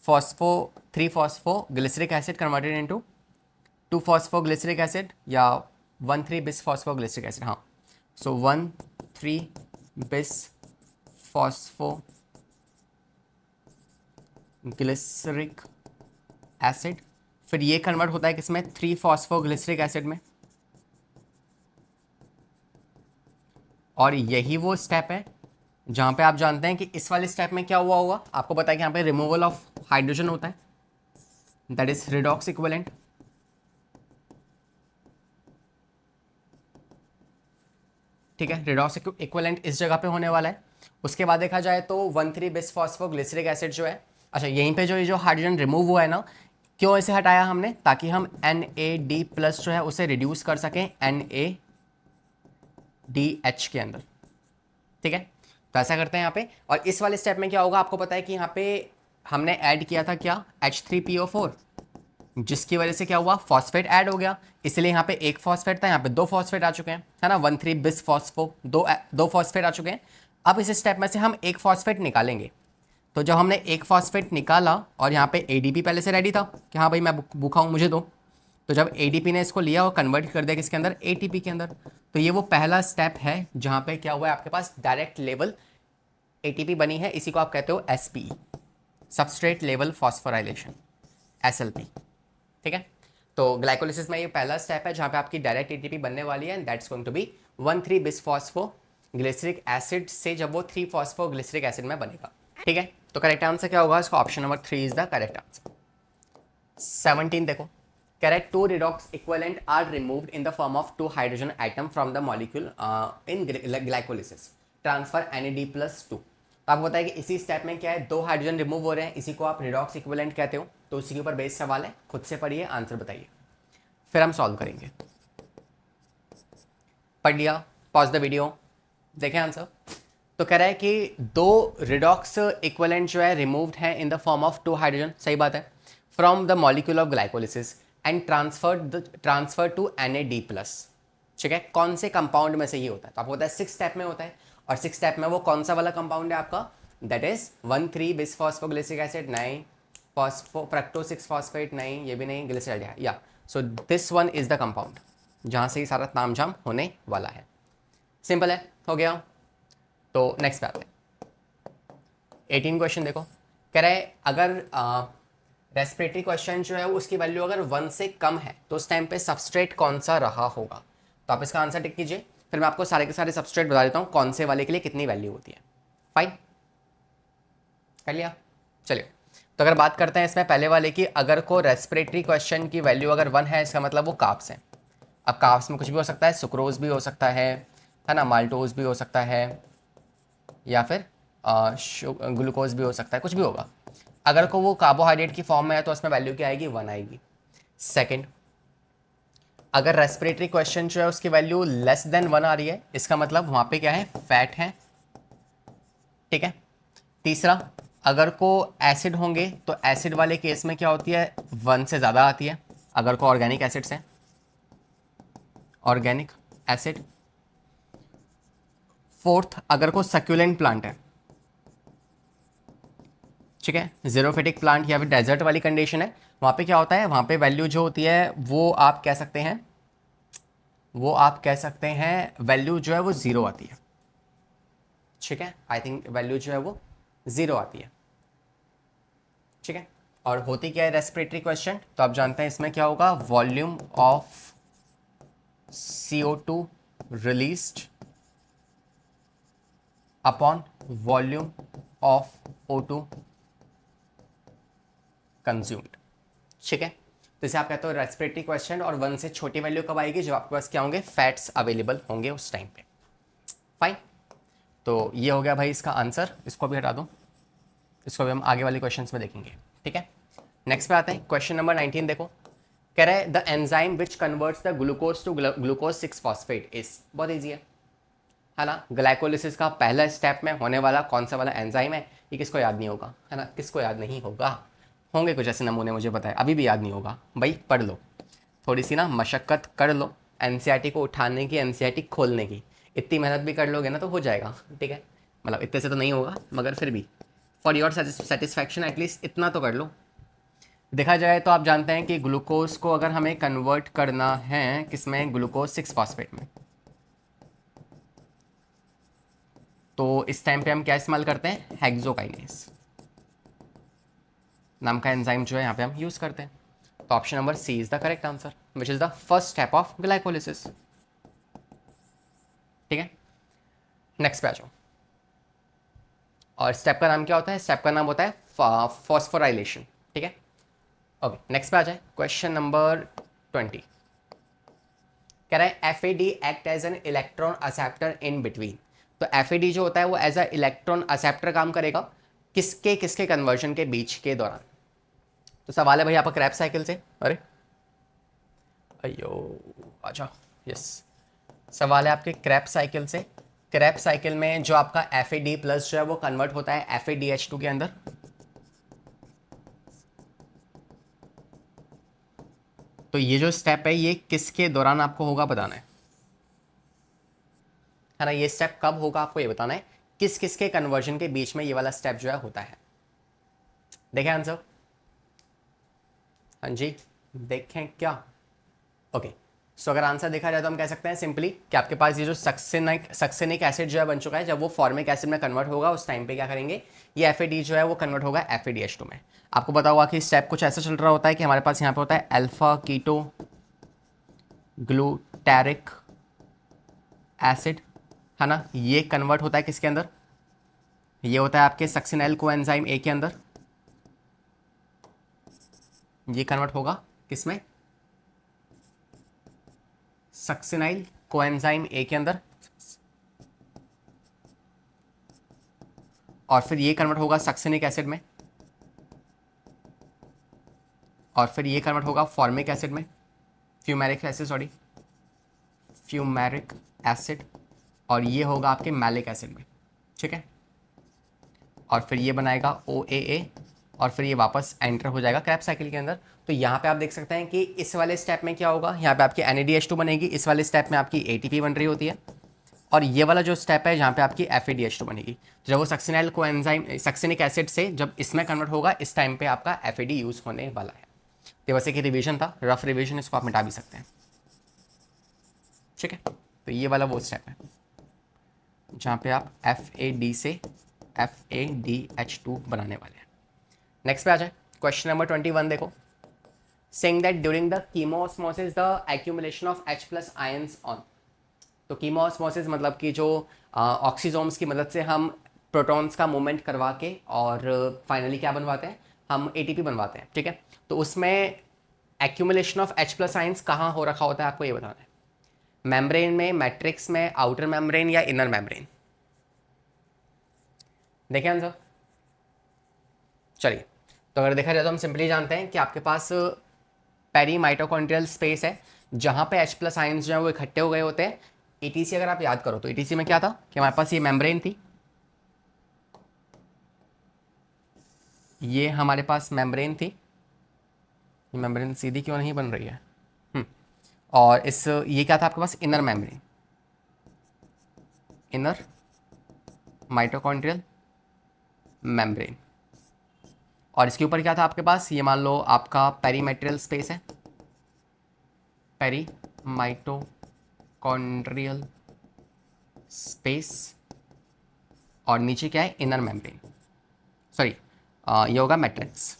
3 phosphoglyceric acid converted into 2 phosphoglyceric acid या 1,3 बिस फॉस्फोग्लिसरिक एसिड, हाँ। सो 1,3 बिस फॉस्फोग्लिसरिक एसिड, फिर ये कन्वर्ट होता है किसमें, 3 फॉस्फोग्लिसरिक एसिड में। और यही वो स्टेप है जहां पे आप जानते हैं कि इस वाले स्टेप में क्या हुआ होगा, आपको पता है कि यहाँ पे रिमूवल ऑफ हाइड्रोजन होता है, दैट इज रिडॉक्स इक्विवेलेंट। ठीक है, रिडॉक्स इक्विवेलेंट इस जगह पे होने वाला है। उसके बाद देखा जाए तो 1,3 बिस फॉस्फोग्लिसरिक एसिड जो है, अच्छा यहीं पे जो ये जो हाइड्रोजन रिमूव हुआ है ना, क्यों इसे हटाया हमने, ताकि हम NAD प्लस जो है उसे रिड्यूस कर सकें NADH के अंदर। ठीक है, तो ऐसा करते हैं यहाँ पे। और इस वाले स्टेप में क्या होगा, आपको पता है कि यहाँ पे हमने ऐड किया था क्या, H3PO4, जिसकी वजह से क्या हुआ, फॉस्फेट ऐड हो गया। इसलिए यहाँ पे एक फॉस्फेट था, यहाँ पे 2 फॉस्फेट आ चुके हैं, है ना, 1,3 बिस फॉस्फो, दो फॉस्फेट आ चुके हैं। अब इस स्टेप में से हम एक फॉस्फेट निकालेंगे। तो जब हमने एक फॉस्फेट निकाला और यहाँ पे ADP पहले से रेडी था कि हाँ भाई मैं भूखा हूँ मुझे दो, तो जब ADP ने इसको लिया और कन्वर्ट कर दिया किसके अंदर, ATP के अंदर। तो ये वो पहला स्टेप है जहाँ पे क्या हुआ है, आपके पास डायरेक्ट लेवल ATP बनी है, इसी को आप कहते हो SPE, substrate level phosphorylation, SLP। ठीक है, तो ग्लाइकोलिसिस में ये पहला स्टेप है जहाँ पे आपकी डायरेक्ट ATP बनने वाली है, and that's going to be 1,3 बिस फॉस्फोग्लिसरिक एसिड से जब वो 3 फॉस्फोग्लिसरिक एसिड में बनेगा। ठीक है, तो करेक्ट आंसर क्या होगा, इसका option number 3 is the correct answer. 17 देखो, correct, 2 redox equivalent are removed in the form of 2 hydrogen atom from the molecule in glycolysis, transfer NAD+2। तो आपको पता है कि इसी स्टेप में क्या है, 2 हाइड्रोजन रिमूव हो रहे हैं, इसी को आप रिडॉक्स इक्विवेलेंट कहते हो। तो उसी के ऊपर बेस्ड सवाल है, खुद से पढ़िए, आंसर बताइए, फिर हम सॉल्व करेंगे। पढ़ लिया, पॉज द वीडियो, देखें आंसर। तो कह रहा है कि 2 रिडॉक्स इक्विवेलेंट जो है रिमूव्ड है in the form of 2 hydrogen, सही बात है, from the molecule of glycolysis and transfer to NAD+। ठीक है, कौन से कंपाउंड में से ये होता है, तो आपको पता है 6 स्टेप में होता है, और 6 स्टेप में वो कौन सा वाला कंपाउंड है आपका, दैट इज 1,3 बिस फॉस्फोग्लिसरिक एसिड, नहीं फ्रक्टोज 6 फॉस्फेट, नहीं ये भी नहीं, ग्लिसरॉल है, या so this one is the compound जहां से ये सारा तामझाम होने वाला है। सिंपल है, हो गया। तो नेक्स्ट पे आते हैं, 18 क्वेश्चन देखो, कह रहा है अगर रेस्पिरेटरी क्वेश्चन जो है वो उसकी वैल्यू अगर 1 से कम है तो उस टाइम पे सबस्ट्रेट कौन सा रहा होगा। तो आप इसका आंसर टिक कीजिए, फिर मैं आपको सारे के सारे सबस्ट्रेट बता देता हूँ कौन से वाले के लिए कितनी वैल्यू होती है। फाइन, कर लिया, चलिए। तो अगर बात करते हैं इसमें पहले वाले की, अगर को रेस्पिरेटरी क्वेश्चन की वैल्यू अगर 1 है, इसका मतलब वो कार्ब्स हैं। अब कार्ब्स में कुछ भी हो सकता है, सुक्रोज भी हो सकता है ना, माल्टोज भी हो सकता है, या फिर ग्लूकोज भी हो सकता है, कुछ भी होगा। अगर को वो कार्बोहाइड्रेट की फॉर्म में है तो उसमें वैल्यू क्या आएगी, 1 आएगी। सेकंड, अगर रेस्पिरेटरी क्वेश्चन जो है उसकी वैल्यू लेस देन 1 आ रही है, इसका मतलब वहां पे क्या है, फैट है। ठीक है, तीसरा, अगर को एसिड होंगे तो एसिड वाले केस में क्या होती है, 1 से ज़्यादा आती है, अगर को ऑर्गेनिक एसिड्स हैं, ऑर्गेनिक एसिड। फोर्थ, अगर को सक्यूलेंट प्लांट है, ठीक है, जीरोफिटिक प्लांट या फिर डेजर्ट वाली कंडीशन है, वहाँ पे क्या होता है, वहाँ पे वैल्यू जो होती है वो आप कह सकते हैं, वैल्यू जो है वो 0 आती है। ठीक है, आई थिंक वैल्यू जो है वो 0 आती है। ठीक है, और होती क्या है रेस्पिरेटरी क्वेश्चन, तो आप जानते हैं इसमें क्या होगा, volume of CO2 released upon volume of O2 consumed. ठीक है, तो इसे आप कहते हो रेस्पिरेटरी क्वेश्चन, और 1 से छोटी वैल्यू कब आएगी, जब आपके पास क्या होंगे, फैट्स अवेलेबल होंगे उस टाइम पे। फाइन, तो ये हो गया भाई इसका आंसर, इसको भी हटा दो, इसको भी हम आगे वाले क्वेश्चंस में देखेंगे। ठीक है, नेक्स्ट पे आते हैं, क्वेश्चन नंबर 19 देखो, कह रहे हैं the enzyme which converts the glucose to glucose 6 phosphate is, बहुत ईजी है ना, ग्लाइकोलिसिस का पहला स्टेप में होने वाला कौन सा वाला एंजाइम है, ये किसको याद नहीं होगा, है ना, किसको याद नहीं होगा, होंगे कुछ ऐसे नमूने, मुझे पता है, अभी भी याद नहीं होगा भाई, पढ़ लो, थोड़ी सी ना मशक्क़त कर लो, एनसीईआरटी को उठाने की, एनसीईआरटी खोलने की, इतनी मेहनत भी कर लोगे ना तो हो जाएगा। ठीक है, मतलब इतने से तो नहीं होगा, मगर फिर भी फॉर योर सेटिस्फैक्शन एटलीस्ट इतना तो कर लो। देखा जाए तो आप जानते हैं कि ग्लूकोज को अगर हमें कन्वर्ट करना है किसमें, ग्लूकोज 6 फॉस्फेट में, तो इस टाइम पे हम क्या इस्तेमाल करते हैं, हेक्सोकाइनेज नाम का एंजाइम जो है यहाँ पे हम यूज करते हैं। तो option number C is the correct answer, which is the first step of glycolysis. ठीक है, नेक्स्ट पे आ जाओ। और स्टेप का नाम क्या होता है, स्टेप का नाम होता है फॉस्फोराइलेशन। ठीक है, ओके, नेक्स्ट पे आ जाए। क्वेश्चन नंबर 20 कह रहा है FAD act as an electron acceptor in between. तो FAD जो होता है वो एज अ इलेक्ट्रॉन एक्सेप्टर काम करेगा किसके किसके कन्वर्जन के बीच के दौरान। तो सवाल है भाई आपका क्रैब साइकिल से, अरे अयो अच्छा, यस, सवाल है आपके क्रैब साइकिल से। क्रैब साइकिल में जो आपका FAD प्लस जो है वो कन्वर्ट होता है FADH2 के अंदर। तो ये जो स्टेप है ये किसके दौरान आपको होगा बताना है ना, ये स्टेप कब होगा आपको ये बताना है, किस किस के कन्वर्जन के बीच में ये वाला स्टेप जो है होता है। देखें आंसर, हाँ जी देखें क्या, ओके। सो अगर आंसर देखा जाए तो हम कह सकते हैं सिंपली कि आपके पास ये जो सक्सेनिक एसिड जो है बन चुका है, जब वो फॉर्मिक एसिड में कन्वर्ट होगा उस टाइम पे क्या करेंगे, ये FAD जो है वो कन्वर्ट होगा FADH2 में। आपको पता होगा कि स्टेप कुछ ऐसा चल रहा होता है कि हमारे पास यहाँ पे होता है अल्फा कीटो ग्लूटैरिक एसिड, है ना, ये कन्वर्ट होता है किसके अंदर, ये होता है आपके सक्सिनाइल कोएंजाइम A के अंदर। ये कन्वर्ट होगा किसमें, सक्सिनाइल कोएंजाइम A के अंदर, और फिर ये कन्वर्ट होगा सक्सिनिक एसिड में, और फिर ये कन्वर्ट होगा फॉर्मिक एसिड में, fumaric acid, sorry fumaric acid, और ये होगा आपके मैलिक एसिड में। ठीक है, और फिर ये बनाएगा OAA, और फिर ये वापस एंटर हो जाएगा क्रैब साइकिल के अंदर। तो यहाँ पे आप देख सकते हैं कि इस वाले स्टेप में क्या होगा, यहाँ पे आपकी NADH2 बनेगी, इस वाले स्टेप में आपकी ATP बन रही होती है, और ये वाला जो स्टेप है जहाँ पे आपकी FADH2 बनेगी। तो जब वो सक्सिनाइल कोएंजाइम सक्सिनिक एसिड से जब इसमें कन्वर्ट होगा, इस टाइम पे आपका FAD यूज होने वाला है। तो वैसे कि रिवीजन था, रफ रिवीजन, इसको आप मिटा भी सकते हैं। ठीक है, तो ये वाला वो स्टेप है जहाँ पे आप FAD से FADH2 बनाने वाले हैं। नेक्स्ट पे आ जाए, क्वेश्चन नंबर 21 देखो। Saying that during the chemiosmosis the accumulation of H+ ions on. तो कीमोऑस्मोसिस मतलब कि जो ऑक्सीजोम्स की मदद से हम प्रोटॉन्स का मूवमेंट करवा के और फाइनली क्या बनवाते हैं, हम ATP बनवाते हैं। ठीक है, तो उसमें एक्यूमुलेशन ऑफ H+ आयंस कहाँ हो रखा होता है आपको ये बताना है, मेम्ब्रेन में, मैट्रिक्स में, आउटर मेम्ब्रेन या इनर मेम्ब्रेन। देखें आंसर, चलिए। तो अगर देखा जाए तो हम सिंपली जानते हैं कि आपके पास पेरी माइटोकॉन्ड्रियल स्पेस है जहाँ पे H+ आयंस जो है वो इकट्ठे हो गए होते हैं। ETC अगर आप याद करो तो ETC में क्या था कि हमारे पास ये मेम्ब्रेन थी, ये हमारे पास मेम्ब्रेन थी, ये मेम्ब्रेन सीधी क्यों नहीं बन रही है, और इस ये क्या था आपके पास, inner membrane, inner mitochondrial membrane, और इसके ऊपर क्या था आपके पास, ये मान लो आपका पेरीमेट्रियल स्पेस है, पेरीमाइटोकॉन्ड्रियल स्पेस, और नीचे क्या है, इनर मेम्ब्रेन, सॉरी ये होगा मैट्रिक्स,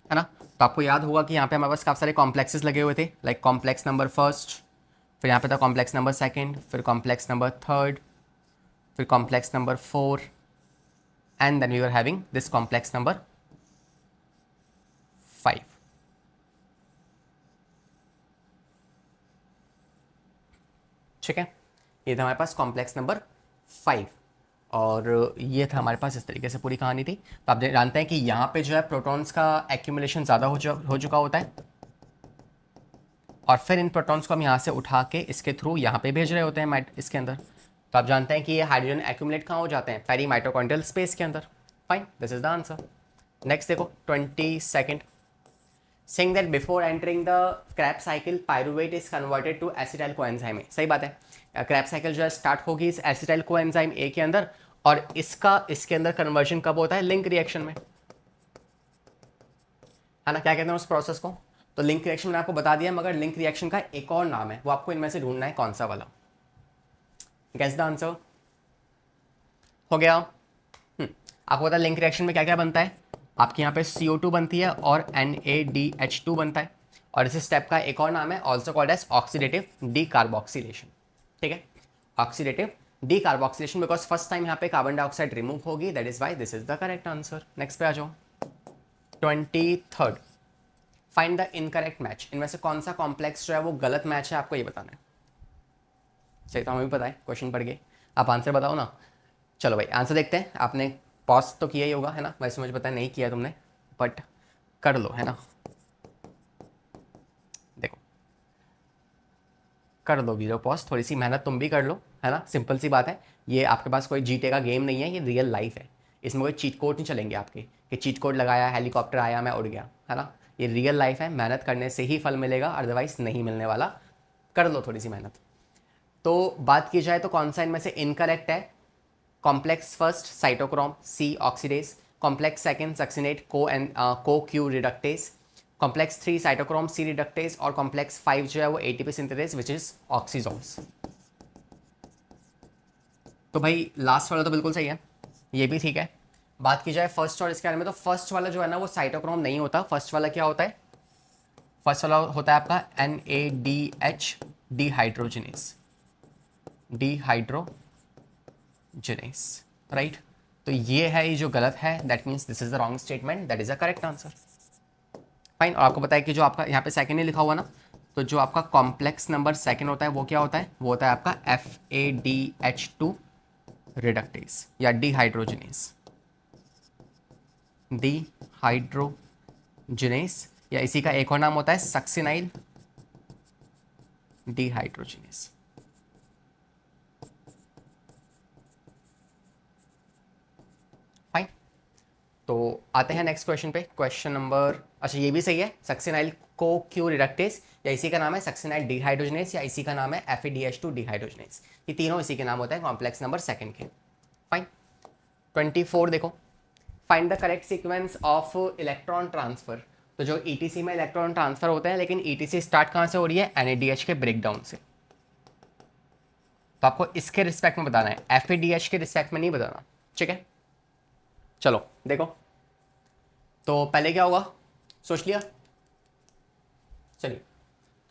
है ना। तो आपको याद होगा कि यहाँ पे हमारे पास काफ़ी सारे कॉम्प्लेक्सेस लगे हुए थे, लाइक कॉम्प्लेक्स नंबर फर्स्ट, फिर यहाँ पे था कॉम्प्लेक्स नंबर सेकंड, फिर कॉम्प्लेक्स नंबर थर्ड, फिर complex number 4, and then we were having this complex number 5। ठीक है, ये था हमारे पास कॉम्प्लेक्स नंबर 5, और ये था हमारे पास, इस तरीके से पूरी कहानी थी। तो आप जानते हैं कि यहाँ पे जो है प्रोटॉन्स का एक्यूमुलेशन ज़्यादा हो चुका होता है, और फिर इन प्रोटॉन्स को हम यहाँ से उठा के इसके थ्रू यहाँ पे भेज रहे होते हैं इसके अंदर। तो आप जानते हैं कि ये हाइड्रोजन एक्यूमुलेट कहाँ हो जाते हैं, पेरी माइटोकॉन्ड्रियल स्पेस के अंदर। Fine, this is the answer. Next देखो 22nd, saying that before entering the Krebs cycle pyruvate is converted to acetyl coenzyme A. सही बात है, क्रैब साइकिल जो है स्टार्ट होगी इस एसिटाइल कोएंजाइम ए के अंदर, और इसका इसके अंदर कन्वर्जन कब होता है, लिंक रिएक्शन में। है ना, क्या कहते हैं उस प्रोसेस को? तो लिंक रिएक्शन मैंने आपको बता दिया, मगर लिंक रिएक्शन का एक और नाम है, वो आपको इनमें से ढूंढना है कौन सा वाला। Guess the answer. हो गया। आपको पता है लिंक रिएक्शन में क्या क्या बनता है? आपके यहाँ पे CO2 बनती है और NaDH2 बनता है, और इस स्टेप का एक और नाम है also called as oxidative decarboxylation. ठीक है, oxidative decarboxylation, because first time यहाँ पे कार्बन डाइऑक्साइड रिमूव होगी, that is why this is the correct answer. Next पे आ जाओ। 23rd, find the incorrect match. इनमें से कौन सा कॉम्प्लेक्स जो है वो गलत मैच है, आपको ये बताना है। सही तो हमें भी पता है, क्वेश्चन पढ़ के आप आंसर बताओ ना। चलो भाई आंसर देखते हैं। आपने पॉज तो किया ही होगा, है ना? वैसे मुझे पता है नहीं किया तुमने, बट कर लो, है ना? देखो, कर लो वीडियो पॉज, थोड़ी सी मेहनत तुम भी कर लो, है ना? सिंपल सी बात है, ये आपके पास कोई जीते का गेम नहीं है, ये रियल लाइफ है। इसमें कोई चीट कोड नहीं चलेंगे आपके कि चीट कोड लगाया, हेलीकॉप्टर आया, मैं उड़ गया, है ना? ये रियल लाइफ है, मेहनत करने से ही फल मिलेगा, अदरवाइज नहीं मिलने वाला। कर लो थोड़ी सी मेहनत। तो बात की जाए तो कौन सा इनमें से इनकरेक्ट है? Complex first cytochrome C oxidase, complex second succinate co Q reductase, complex 3 cytochrome C reductase, और कॉम्प्लेक्स 5 जो है वो ATP synthases which is oxysomes. तो भाई लास्ट वाला तो बिल्कुल सही है, ये भी ठीक है। बात की जाए फर्स्ट और इसके बारे में, तो फर्स्ट वाला जो है ना वो साइटोक्रोम नहीं होता। फर्स्ट वाला क्या होता है? फर्स्ट वाला होता है आपका NaDH डिहाइड्रोजिनेस, डिहाइड्रोजिनेस, राइट? तो ये है, ये जो गलत है, that means this is the wrong statement, that is the correct answer. Fine. और आपको पता है कि जो आपका यहाँ पे सेकंड ही लिखा हुआ ना, तो जो आपका कॉम्प्लेक्स नंबर सेकंड होता है वो क्या होता है? वो होता है आपका FADH2 रिडक्टेज या डिहाइड्रोजिनेस, डिहाइड्रोजिनेस, या इसी का एक और नाम होता है सक्सिनाइल डिहाइड्रोजिनेस। फाइन। तो आते हैं नेक्स्ट क्वेश्चन पे। क्वेश्चन नंबर, अच्छा ये भी सही है, सक्सिनाइल को क्यू रिडक्टेज, या इसी का नाम है सक्सिनाइल डिहाइड्रोजिनेस, या इसी का नाम है FADH2 डिहाइड्रोजिनेस। ये तीनों इसी के नाम होते हैं कॉम्प्लेक्स नंबर सेकंड के। फाइन। 24 देखो, find the correct sequence of electron transfer. तो जो ETC में इलेक्ट्रॉन ट्रांसफर होते हैं, लेकिन ETC स्टार्ट कहाँ से हो रही है? NADH के ब्रेकडाउन से। तो आपको इसके रिस्पेक्ट में बताना है, FADH के रिस्पेक्ट में नहीं बताना, ठीक है? चलो देखो, तो पहले क्या होगा, सोच लिया? चलिए,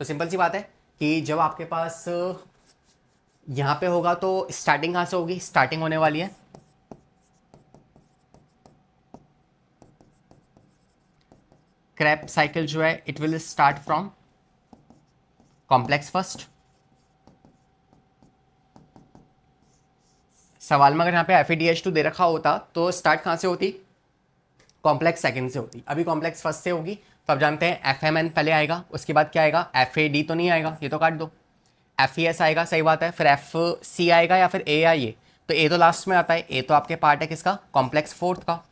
तो सिंपल सी बात है कि जब आपके पास यहाँ पे होगा तो स्टार्टिंग कहाँ से होगी? स्टार्टिंग होने वाली है क्रैब साइकिल जो है, it will start from complex first. सवाल में अगर यहाँ पे FADH2 दे रखा होता तो स्टार्ट कहाँ से होती? कॉम्प्लेक्स सेकंड से होती। अभी कॉम्प्लेक्स फर्स्ट से होगी, तो आप जानते हैं FMN पहले आएगा, उसके बाद क्या आएगा? FAD तो नहीं आएगा, ये तो काट दो। FES आएगा, सही बात है, फिर FC आएगा या फिर A आइए, तो A तो लास्ट में आता है। A तो आपके पार्ट है किसका? कॉम्प्लेक्स फोर्थ का।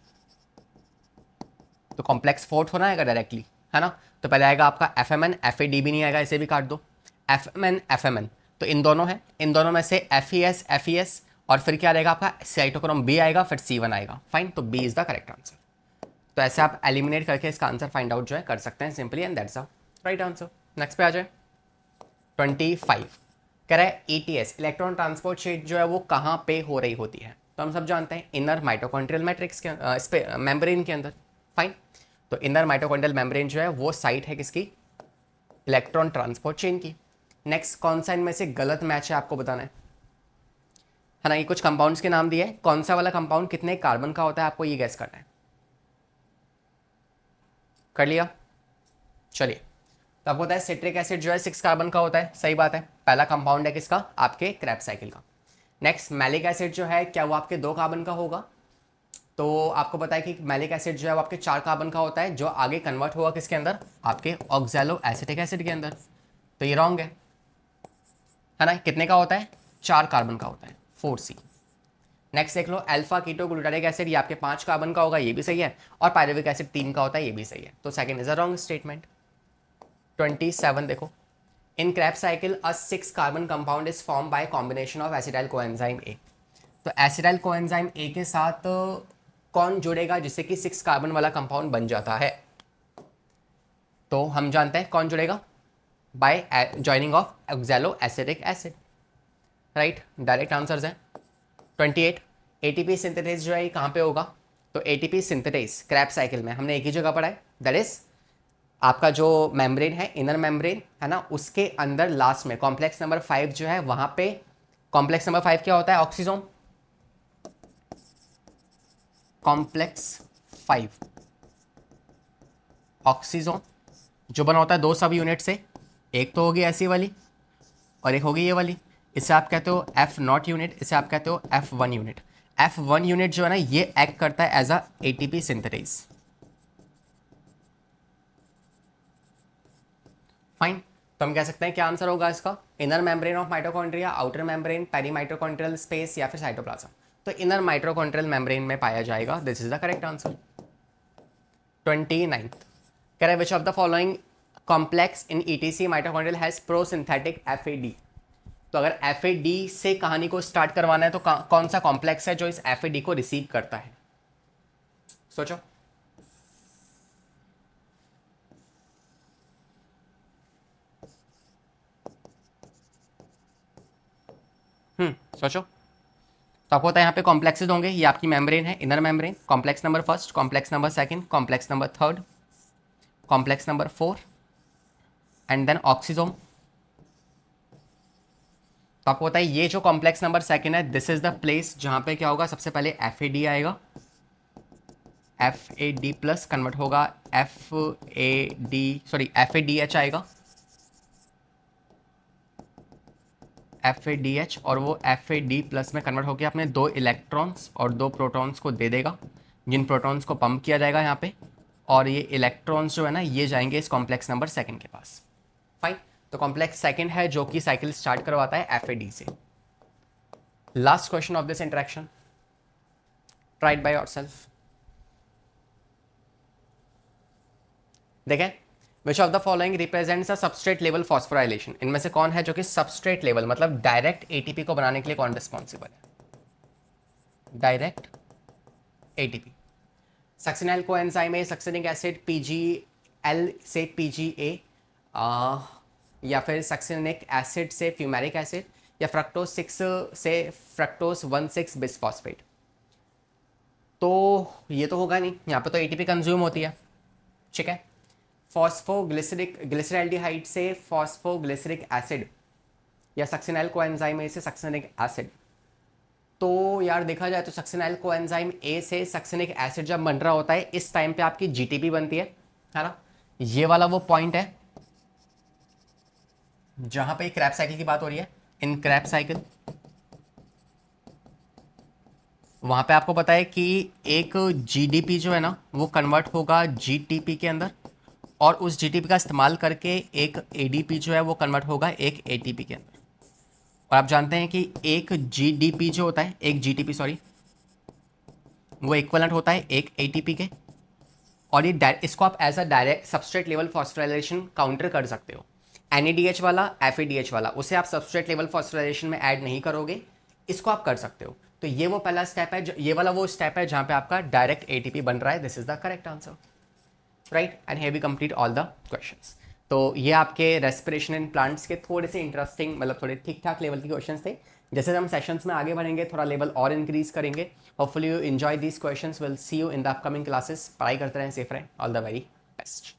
तो कॉम्प्लेक्स फोर्थ होना आएगा डायरेक्टली, है ना? तो पहले आएगा आपका FMN, FAD भी नहीं आएगा, इसे भी काट दो। FMN तो इन दोनों है, इन दोनों में से FES, और फिर क्या रहेगा आपका? साइटोक्रोम B आएगा, फिर C1 आएगा। फाइन, तो B is the correct answer. तो ऐसे आप एलिमिनेट करके इसका आंसर फाइंड आउट जो है कर सकते हैं simply, and that's a right answer. Next पे आ जाए। 25 कह रहा है ETS इलेक्ट्रॉन ट्रांसपोर्ट शेट जो है वो कहाँ पे हो रही होती है? तो हम सब जानते हैं इनर माइटोकॉन्ड्रियल मैट्रिक्स के इस पे मेम्ब्रेन के अंदर। फाइन, तो इनर माइटोकॉन्ड्रियल मेम्ब्रेन जो है वो साइट है किसकी? इलेक्ट्रॉन ट्रांसपोर्ट चेन की। नेक्स्ट, कौन सा इनमें से गलत मैच है आपको बताना है ना? ये कुछ कंपाउंड्स के नाम दिए, कौन सा वाला कंपाउंड कितने कार्बन का होता है आपको ये गैस करना है। कर लिया? चलिए, तो आपको पता है सिट्रिक एसिड जो है 6 कार्बन का होता है, सही बात है, पहला कंपाउंड है किसका? आपके क्रैब साइकिल का। नेक्स्ट, मैलिक एसिड जो है क्या वो आपके 2 कार्बन का होगा? तो आपको पता है कि मैलिक एसिड जो है वो आपके 4 कार्बन का होता है, जो आगे कन्वर्ट होगा किसके अंदर? आपके ऑक्सैलो एसिटिक एसिड के अंदर। तो ये रॉन्ग है ना? कितने का होता है? 4 कार्बन का होता है, 4C। नेक्स्ट देख लो, अल्फा कीटो ग्लूटारिक एसिड, ये आपके 5 कार्बन का होगा, ये भी सही है, और पायरुविक एसिड 3 का होता है, ये भी सही है। तो second is a wrong statement. 27 देखो, in Krebs cycle a 6 carbon compound is form by combination of acetyl coenzyme A। तो एसिटाइल कोएंजाइम A के साथ कौन जुड़ेगा जिससे कि 6 कार्बन वाला कंपाउंड बन जाता है? तो हम जानते हैं कौन जुड़ेगा, bye joining of oxalo acetic acid, right. Direct answers हैं 28। एटीपी सिंथेसिस जो है कहाँ पे होगा, तो एटीपी सिंथेसिस क्रैब्स साइकिल में हमने एक ही जगह पढ़ा है, दैट इज आपका जो मेम्ब्रेन है, इनर मेम्ब्रेन है ना, उसके अंदर लास्ट में कॉम्प्लेक्स नंबर 5 जो है वहां पे, कॉम्प्लेक्स नंबर 5 क्या होता है, ऑक्सीजोम, कॉम्प्लेक्स 5 ऑक्सीजोम जो बना होता है 2 सब यूनिट से, एक तो होगी ऐसी वाली और एक होगी ये वाली, इसे आप कहते हो F0 यूनिट, इसे आप कहते हो F1 यूनिट। F1 यूनिट जो है ना ये एक्ट करता है as a ATP synthetase, fine. तो हम कह सकते हैं क्या आंसर होगा इसका, inner membrane of mitochondria, outer membrane, perimitochondrial space या फिर साइटोप्लाज्म। तो इनर माइटोकॉन्ड्रियल मेम्ब्रेन में पाया जाएगा, this is the correct answer. 29th कह रहे हैं which of the following complex in ETC mitochondrial has prosynthetic FAD. तो अगर एफएडी से कहानी को स्टार्ट करवाना है तो कौन सा कॉम्प्लेक्स है जो इस एफएडी को रिसीव करता है, सोचो। सोचो। तो आपको पता है यहाँ पे कॉम्प्लेक्सेस होंगे, ये आपकी मेम्ब्रेन है, inner membrane, complex number first, complex number second, complex number third, complex number 4 and then oxysome. तो आपको पता है ये जो कॉम्प्लेक्स नंबर सेकंड है, दिस इज द प्लेस जहां पे क्या होगा, सबसे पहले एफ आएगा, FAD प्लस कन्वर्ट होगा FADH आएगा, FADH, और वो FAD प्लस में कन्वर्ट होकर अपने 2 इलेक्ट्रॉन्स और 2 प्रोटॉन्स को दे देगा, जिन प्रोटॉन्स को पंप किया जाएगा यहाँ पे, और ये इलेक्ट्रॉन्स जो है ना ये जाएंगे इस कॉम्प्लेक्स नंबर सेकंड के पास, फाइन। तो कॉम्प्लेक्स सेकंड है जो कि साइकिल स्टार्ट करवाता है FAD से। Last question of this interaction, try it by yourself. देखें, which of the following represents a substrate level phosphorylation, इनमें से कौन है जो कि सबस्ट्रेट लेवल मतलब डायरेक्ट एटीपी को बनाने के लिए कौन रिस्पॉन्सिबल है, डायरेक्ट एटीपी। सक्सिनिल कोएंजाइम है, सक्सिनिक एसिड PgL से PGA, या फिर सक्सिनिक एसिड से फ्यूमेरिक एसिड, या फ्रक्टोज 6 से फ्रक्टोज 1,6 बिसफॉस्फेट। तो ये तो होगा नहीं, यहाँ पे तो एटीपी कंज्यूम होती है, ठीक है। फॉस्फोग्लिसरिक ग्लिसरैल्डिहाइड से फॉस्फोग्लिसरिक एसिड, या सक्सिनिल कोएंजाइम से सक्सिनिक एसिड। तो यार देखा जाए तो सक्सिनिल कोएंजाइम ए से सक्सिनिक एसिड जब बन रहा होता है इस टाइम पे आपकी जीटीपी बनती है ना, ये वाला वो पॉइंट है जहां पे क्रैब साइकिल की बात हो रही है, इन क्रैब साइकिल वहां पे आपको पता है कि एक जीडीपी जो है ना वो कन्वर्ट होगा जीटीपी के अंदर, और उस जीटीपी का इस्तेमाल करके एक एडीपी जो है वो कन्वर्ट होगा एक एटीपी के अंदर। और आप जानते हैं कि एक जीडीपी जो होता है, एक जीटीपी सॉरी, वो इक्वलेंट होता है एक एटीपी के, और ये इसको आप as a direct substrate level phosphorylation counter कर सकते हो। NADH वाला FADH वाला उसे आप सबस्ट्रेट लेवल फॉस्फोराइलेशन में ऐड नहीं करोगे, इसको आप कर सकते हो। तो ये वो पहला स्टेप है, ये वाला वो स्टेप है जहां पे आपका डायरेक्ट एटीपी बन रहा है, this is the correct answer, right. And here we complete all the questions. तो ये आपके रेस्पिरेशन इन प्लांट्स के थोड़े से इंटरेस्टिंग मतलब थोड़े ठीक ठाक लेवल के क्वेश्चंस थे। जैसे हम सेशंस में आगे बढ़ेंगे थोड़ा लेवल और इंक्रीज करेंगे। Hopefully you enjoy these questions, will see you in the upcoming classes. पढ़ाई करते रहें, सेफ रहें, ऑल द वेरी बेस्ट।